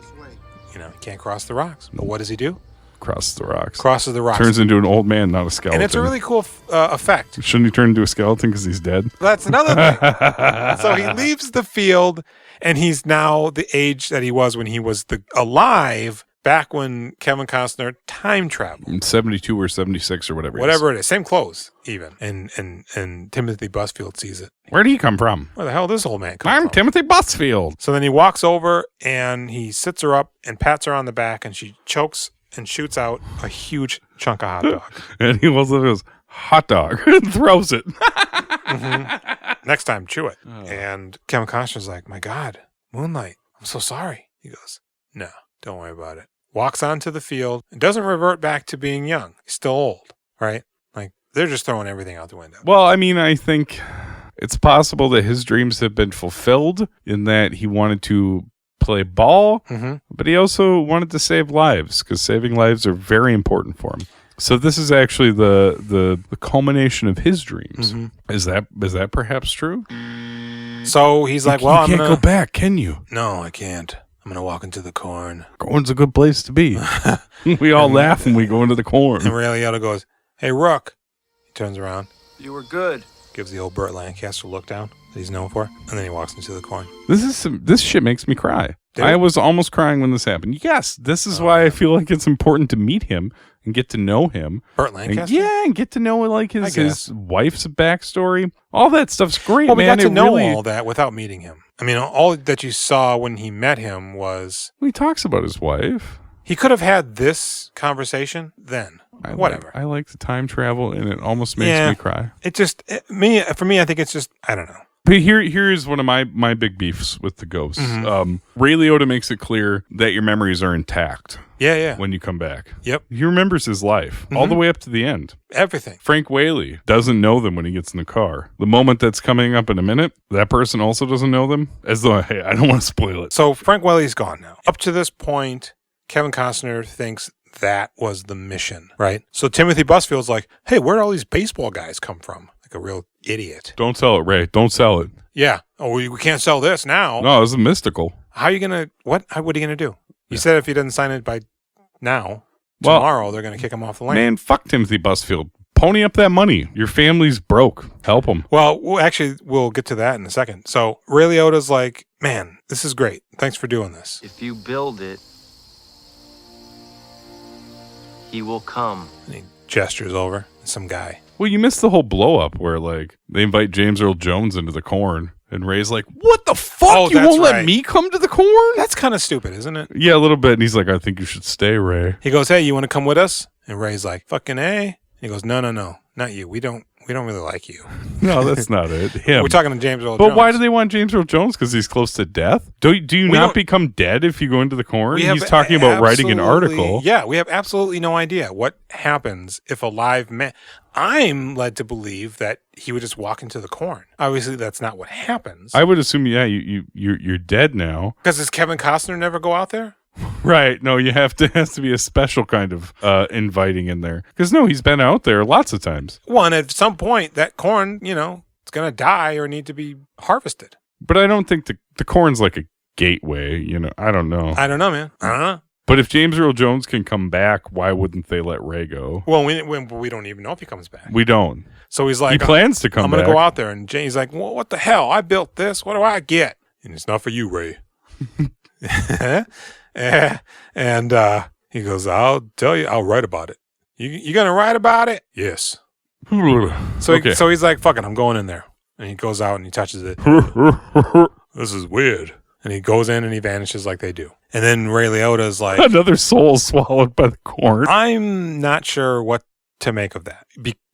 He can't cross the rocks. But what does he do? Crosses the rocks. Crosses the rocks. Turns into an old man, not a skeleton. And it's a really cool effect. Shouldn't he turn into a skeleton because he's dead? That's another thing. So he leaves the field, and he's now the age that he was when he was alive back when Kevin Costner time traveled. In 72 or 76 or whatever. Whatever it is. Same clothes, even. And Timothy Busfield sees it. Where did he come from? Where the hell did this old man come from? I'm Timothy Busfield. So then he walks over, and he sits her up and pats her on the back, and she chokes and shoots out a huge chunk of hot dog. And he goes, "Hot dog," and throws it. Next time, chew it. And Kevin Costner's like, "My God, Moonlight, I'm so sorry." He goes, "No, don't worry about it." Walks onto the field and doesn't revert back to being young. He's still old, right? Like, they're just throwing everything out the window. Well, I mean, I think it's possible that his dreams have been fulfilled in that he wanted to play ball, but he also wanted to save lives because saving lives are very important for him. So this is actually the culmination of his dreams. Is that perhaps true? So he's like, "Well, you can't go back, can you?" No, I can't. I'm going to walk into the corn. Corn's a good place to be. We all laugh when we go into the corn. And Ray Liotta goes, "Hey, Rook." He turns around. You were good. Gives the old Burt Lancaster look down that he's known for. And then he walks into the corn. This shit makes me cry. Did I it? was almost crying when this happened. Yes, this is why I feel like it's important to meet him and get to know him. Burt Lancaster? And get to know like his wife's backstory. All that stuff's great, Well, we man. got to know all that without meeting him. I mean, all that you saw when he met him was... He talks about his wife. He could have had this conversation then. Whatever. I like the time travel, and it almost makes me cry. For me, I think it's just, I don't know. But here is one of my big beefs with the ghosts. Ray Liotta makes it clear that your memories are intact. Yeah. When you come back. Yep. He remembers his life all the way up to the end. Everything. Frank Whaley doesn't know them when he gets in the car. The moment that's coming up in a minute, that person also doesn't know them. As though, hey, I don't want to spoil it. So Frank Whaley's gone now. Up to this point, Kevin Costner thinks that was the mission, right? So Timothy Busfield's like, "Hey, where'd all these baseball guys come from?" Like a real idiot. Don't sell it, Ray. Don't sell it. Yeah. Oh, we can't sell this now. No, this is mystical. How are you going to, what are you going to do? You said if he doesn't sign it by now, tomorrow, they're going to kick him off the land. Man, fuck Timothy Busfield. Pony up that money. Your family's broke. Help them. Well, we'll get to that in a second. So Ray Liotta's like, "Man, this is great. Thanks for doing this." If you build it, he will come. And he gestures over at some guy. Well, you missed the whole blow up where like they invite James Earl Jones into the corn and Ray's like, "What the fuck? You won't let me come to the corn?" That's kind of stupid, isn't it? Yeah, a little bit. And he's like, "I think you should stay, Ray." He goes, "Hey, you want to come with us?" And Ray's like, "Fucking A." He goes, No, not you. We don't really like you. No, that's not it. Him. We're talking to James Earl Jones. But why do they want James Earl Jones? Because he's close to death? Do you not become dead if you go into the corn? He's talking about writing an article. Yeah, we have absolutely no idea what happens if a live man... I'm led to believe that he would just walk into the corn. Obviously, that's not what happens. I would assume, you're dead now. Because does Kevin Costner never go out there? Right. No, you has to be a special kind of inviting in there. Because no, he's been out there lots of times. Well, and at some point, that corn, it's going to die or need to be harvested. But I don't think the corn's like a gateway. I don't know. I don't know, man. I don't know. But if James Earl Jones can come back, why wouldn't they let Ray go? Well, we don't even know if he comes back. We don't. So he's like, he plans to come I'm back. going to go out there. And James like, well, what the hell? I built this. What do I get? And it's not for you, Ray. And he goes, I'll tell you. I'll write about it. You going to write about it? Yes. So he's like, fuck it. I'm going in there. And he goes out and he touches it. This is weird. And he goes in and he vanishes like they do. And then Ray Liotta is like... Another soul swallowed by the corn. I'm not sure what to make of that.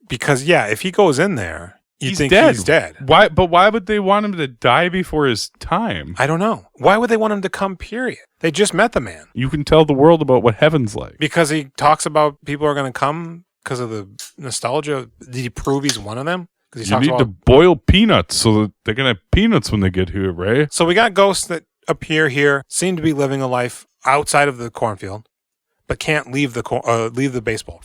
Because, yeah, if he goes in there, you think dead. he's dead. Why? But why would they want him to die before his time? I don't know. Why would they want him to come, period? They just met the man. You can tell the world about what heaven's like. Because he talks about people are going to come because of the nostalgia. Did he prove he's one of them? You need to boil peanuts so that they can have peanuts when they get here, Ray. So we got ghosts that appear here, seem to be living a life outside of the cornfield, but can't leave the baseball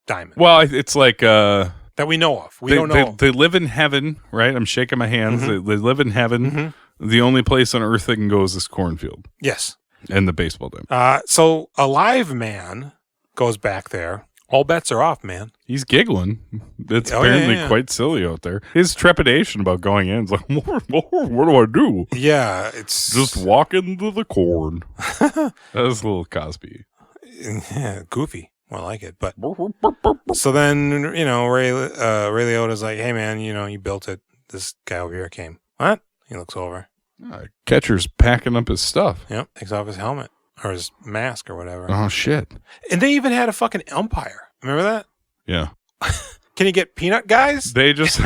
diamond. Well, it's like... that we know of. We don't know. They live in heaven, right? I'm shaking my hands. Mm-hmm. They live in heaven. Mm-hmm. The only place on earth they can go is this cornfield. Yes. And the baseball diamond. So a live man goes back there. All bets are off, man. He's giggling. It's apparently quite silly out there. His trepidation about going in is like, what do I do? Yeah, it's... Just walk into the corn. That was a little Cosby. Yeah, goofy. More like it. But so then, Ray Liotta's like, hey, man, you built it. This guy over here came. What? He looks over. Catcher's packing up his stuff. Yep. Takes off his helmet. Or his mask or whatever. Oh, shit. And they even had a fucking umpire. Remember that? Yeah. Can you get peanut guys? They just,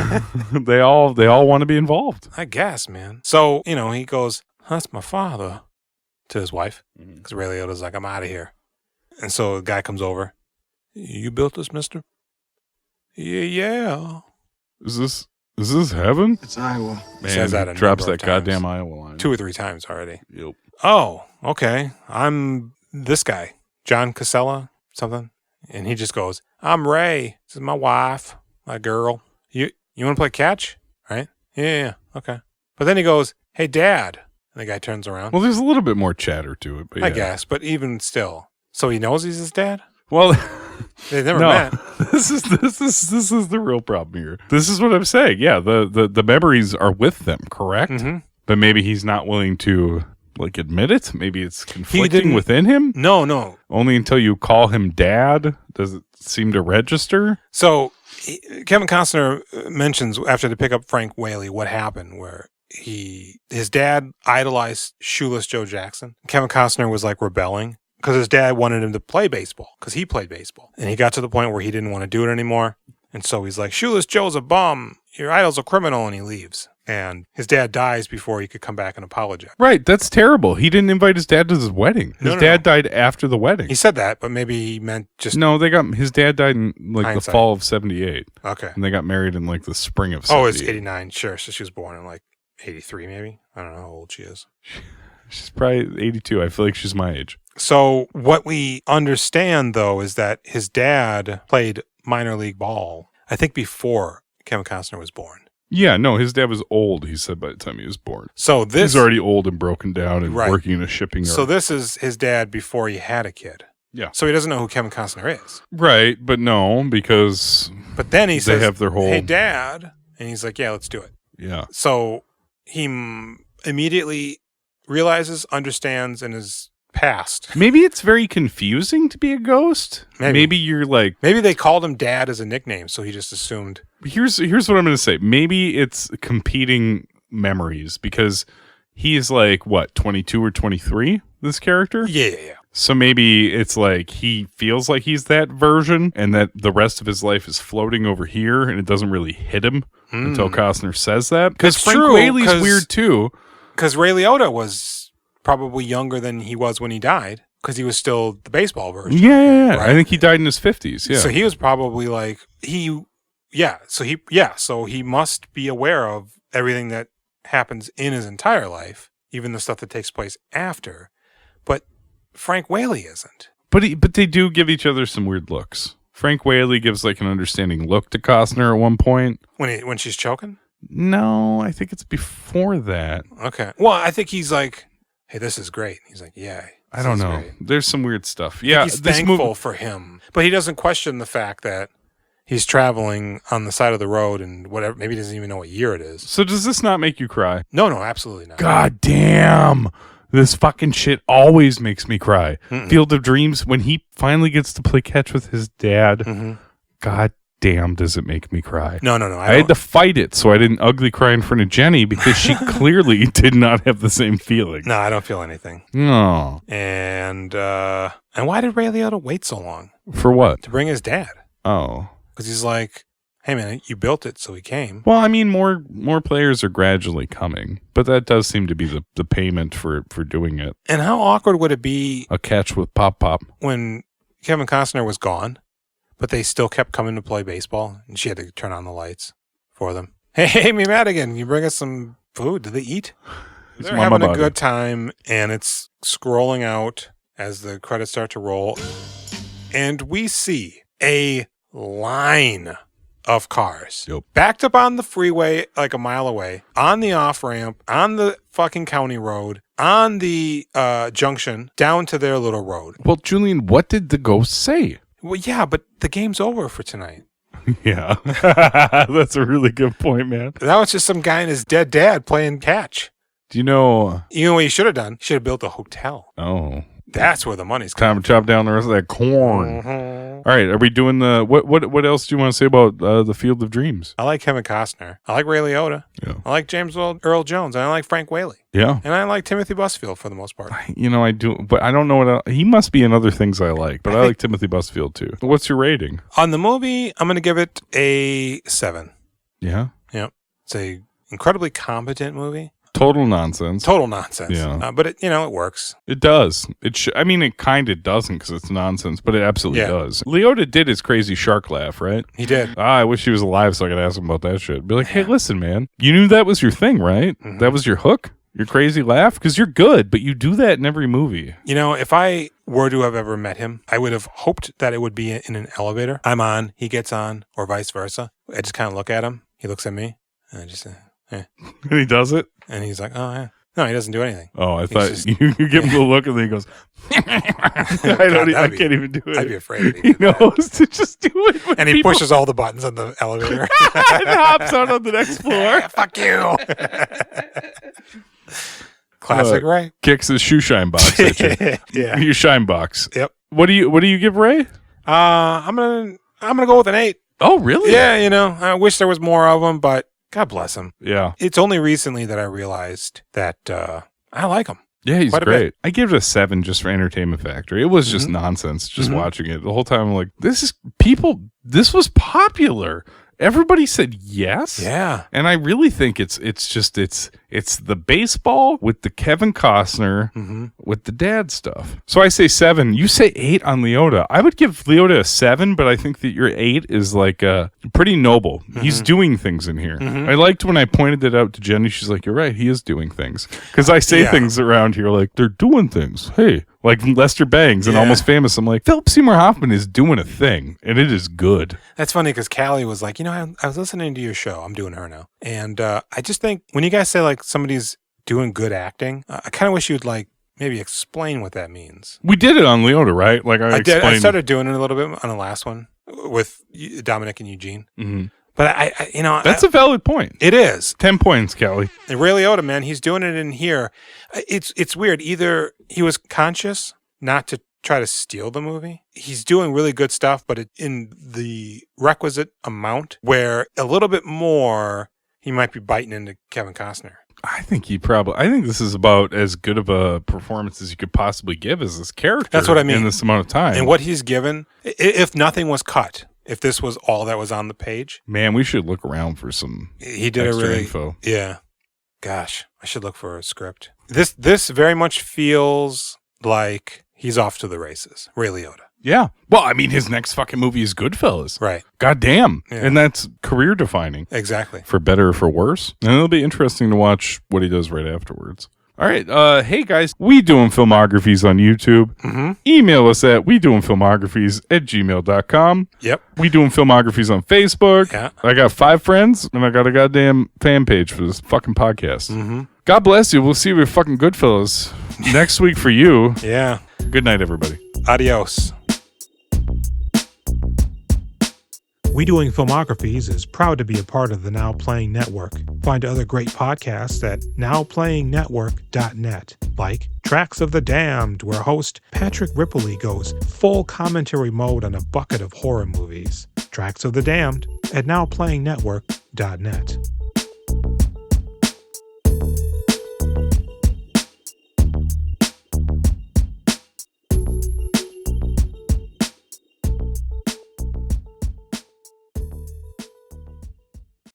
they all want to be involved. I guess, man. So, he goes, that's my father, to his wife. Because Ray Liotta's like, I'm out of here. And so the guy comes over. You built this, mister? Yeah. Is this heaven? It's Iowa. Man, says that a drops number that of times. goddamn Iowa line. 2 or 3 times already. Yep. Oh, okay. I'm this guy, John Casella, something. And he just goes, I'm Ray. This is my wife, my girl. You want to play catch? Right? Yeah. Okay. But then he goes, hey, Dad. And the guy turns around. Well, there's a little bit more chatter to it. But I yeah. guess. But even still. So he knows he's his dad? Well, they've never met. This is the real problem here. This is what I'm saying. Yeah, the memories are with them, correct? Mm-hmm. But maybe he's not willing to admit it. Maybe it's conflicting within him. No. Only until you call him dad does it seem to register. So Kevin Costner mentions after they pick up Frank Whaley what happened where his dad idolized Shoeless Joe Jackson. Kevin Costner was like rebelling because his dad wanted him to play baseball because he played baseball. And he got to the point where he didn't want to do it anymore. And so he's like, Shoeless Joe's a bum. Your idol's a criminal. And he leaves. And his dad dies before he could come back and apologize. Right. That's terrible. He didn't invite his dad to his wedding. His dad died after the wedding. He said that, but maybe he meant just... No, his dad died in hindsight. the fall of 78. Okay. And they got married in the spring of 78. Oh, it's 89. Sure. So she was born in 83 maybe. I don't know how old she is. She's probably 82. I feel like she's my age. So what we understand, though, is that his dad played minor league ball, I think before Kevin Costner was born. Yeah, no, his dad was old, he said, by the time he was born. So he's already old and broken down and working in a shipping yard. So this is his dad before he had a kid. Yeah. So he doesn't know who Kevin Costner is. Right, but no, because but then he says, they have their whole... hey, Dad. And he's like, yeah, let's do it. Yeah. So he immediately realizes, understands, and is past. Maybe it's very confusing to be a ghost. Maybe you're like... Maybe they called him Dad as a nickname, so he just assumed... Here's what I'm going to say. Maybe it's competing memories because he's 22 or 23, this character? Yeah. So maybe it's he feels like he's that version and that the rest of his life is floating over here and it doesn't really hit him until Costner says that. Because Frank Whaley's weird too. Because Ray Liotta was probably younger than he was when he died because he was still the baseball version. Yeah. Right? I think he died in his 50s. Yeah. So he was probably so he must be aware of everything that happens in his entire life, even the stuff that takes place after. But Frank Whaley isn't. But they do give each other some weird looks. Frank Whaley gives an understanding look to Costner at one point. When she's choking? No, I think it's before that. Okay. Well, I think he's like, hey, this is great. He's like, yeah. I don't know. Great. There's some weird stuff. Yeah, he's thankful for him, but he doesn't question the fact that he's traveling on the side of the road and whatever. Maybe he doesn't even know what year it is. So does this not make you cry? No, absolutely not. God damn. This fucking shit always makes me cry. Field of Dreams, when he finally gets to play catch with his dad, God damn, does it make me cry. No. I had to fight it so I didn't ugly cry in front of Jenny because she clearly did not have the same feeling. No, I don't feel anything. No. And why did Ray Liotta wait so long? For what? To bring his dad. Oh. Because he's like, hey, man, you built it, so he came. Well, I mean, more players are gradually coming, but that does seem to be the payment for doing it. And how awkward would it be a catch with Pop when Kevin Costner was gone, but they still kept coming to play baseball, and she had to turn on the lights for them. Hey, Amy Madigan, you bring us some food. Do they eat? They're having a good time, and it's scrolling out as the credits start to roll, and we see a line of cars backed up on the freeway like a mile away, on the off-ramp, on the fucking county road, on the junction, down to their little road. Well, Julian, what did the ghost say? Well, yeah, but the game's over for tonight. Yeah. That's a really good point, man. That was just some guy and his dead dad playing catch. Do you know... You know what he should have done? He should have built a hotel. Oh. That's where the money's Time coming to chop down the rest of that corn. All right, are we doing the... What else do you want to say about the Field of Dreams? I like Kevin Costner. I like Ray Liotta. Yeah. I like James Earl Jones. And I like Frank Whaley. Yeah. And I like Timothy Busfield for the most part. You know, I do, but I don't know what else. He must be in other things I like, but I like Timothy Busfield too. What's your rating? On the movie, I'm going to give it a 7. Yeah? Yep. It's a incredibly competent movie. Total nonsense. Yeah. But it works. It does. I mean, it kind of doesn't because it's nonsense, but it absolutely does. Liotta did his crazy shark laugh, right? He did. I wish he was alive so I could ask him about that shit. Be like, hey, listen, man, you knew that was your thing, right? Mm-hmm. That was your hook? Your crazy laugh? Because you're good, but you do that in every movie. You know, if I were to have ever met him, I would have hoped that it would be in an elevator. I'm on, he gets on, or vice versa. I just kind of look at him. He looks at me, and I just say, eh. And he does it? And he's like, oh, yeah. No, he doesn't do anything. Oh, I thought you give him a look and then he goes, I can't even do it. I'd be afraid. He knows to just do it. And he pushes all the buttons on the elevator. And hops out on the next floor. Fuck you. Classic Ray. Kicks his shoe shine box at you. Yeah. Your shine box. Yep. What do you give Ray? I'm gonna go with an 8. Oh, really? Yeah, I wish there was more of them, but God bless him. Yeah. It's only recently that I realized that I like him. Yeah, he's Quite a great. bit. I give it a 7 just for entertainment factor. It was just nonsense just watching it. The whole time I'm like, this was popular. Everybody said yes. Yeah. And I really think it's the baseball with the Kevin Costner with the dad stuff. So I say 7. You say 8 on Liotta. I would give Liotta a 7, but I think that your 8 is like pretty noble. He's doing things in here. I liked when I pointed it out to Jenny. She's like, you're right. He is doing things. Because I say things around here like, they're doing things. Hey, like Lester Bangs and Almost Famous. I'm like, Philip Seymour Hoffman is doing a thing, and it is good. That's funny because Callie was like, I was listening to your show. I'm doing her now. And I just think when you guys say like somebody's doing good acting, I kind of wish you'd like maybe explain what that means. We did it on Liotta, right? Like I did. I explained. started doing it a little bit on the last one with Dominic and Eugene. Mm-hmm. But that's a valid point. It is 10 points, Kelly. And Ray Liotta, man, he's doing it in here. It's weird. Either he was conscious not to try to steal the movie. He's doing really good stuff, but in the requisite amount where a little bit more, he might be biting into Kevin Costner. I think this is about as good of a performance as you could possibly give as this character. That's what I mean. In this amount of time. And what he's given, if nothing was cut, if this was all that was on the page. Man, we should look around for some extra info. Yeah. Gosh, I should look for a script. This very much feels like he's off to the races. Ray Liotta. Yeah. Well, I mean, his next fucking movie is Goodfellas. Right. God damn. Yeah. And that's career defining. Exactly. For better or for worse. And it'll be interesting to watch what he does right afterwards. All right. Hey, guys. We Doing Filmographies on YouTube. Mm-hmm. Email us at wedoingfilmographies@gmail.com. Yep. We Doing Filmographies on Facebook. Yeah. I got 5 friends, and I got a goddamn fan page for this fucking podcast. Mm-hmm. God bless you. We'll see you with fucking Goodfellas next week for you. Yeah. Good night, everybody. Adios. We Doing Filmographies is proud to be a part of the Now Playing Network. Find other great podcasts at nowplayingnetwork.net, like Tracks of the Damned, where host Patrick Ripley goes full commentary mode on a bucket of horror movies. Tracks of the Damned at nowplayingnetwork.net.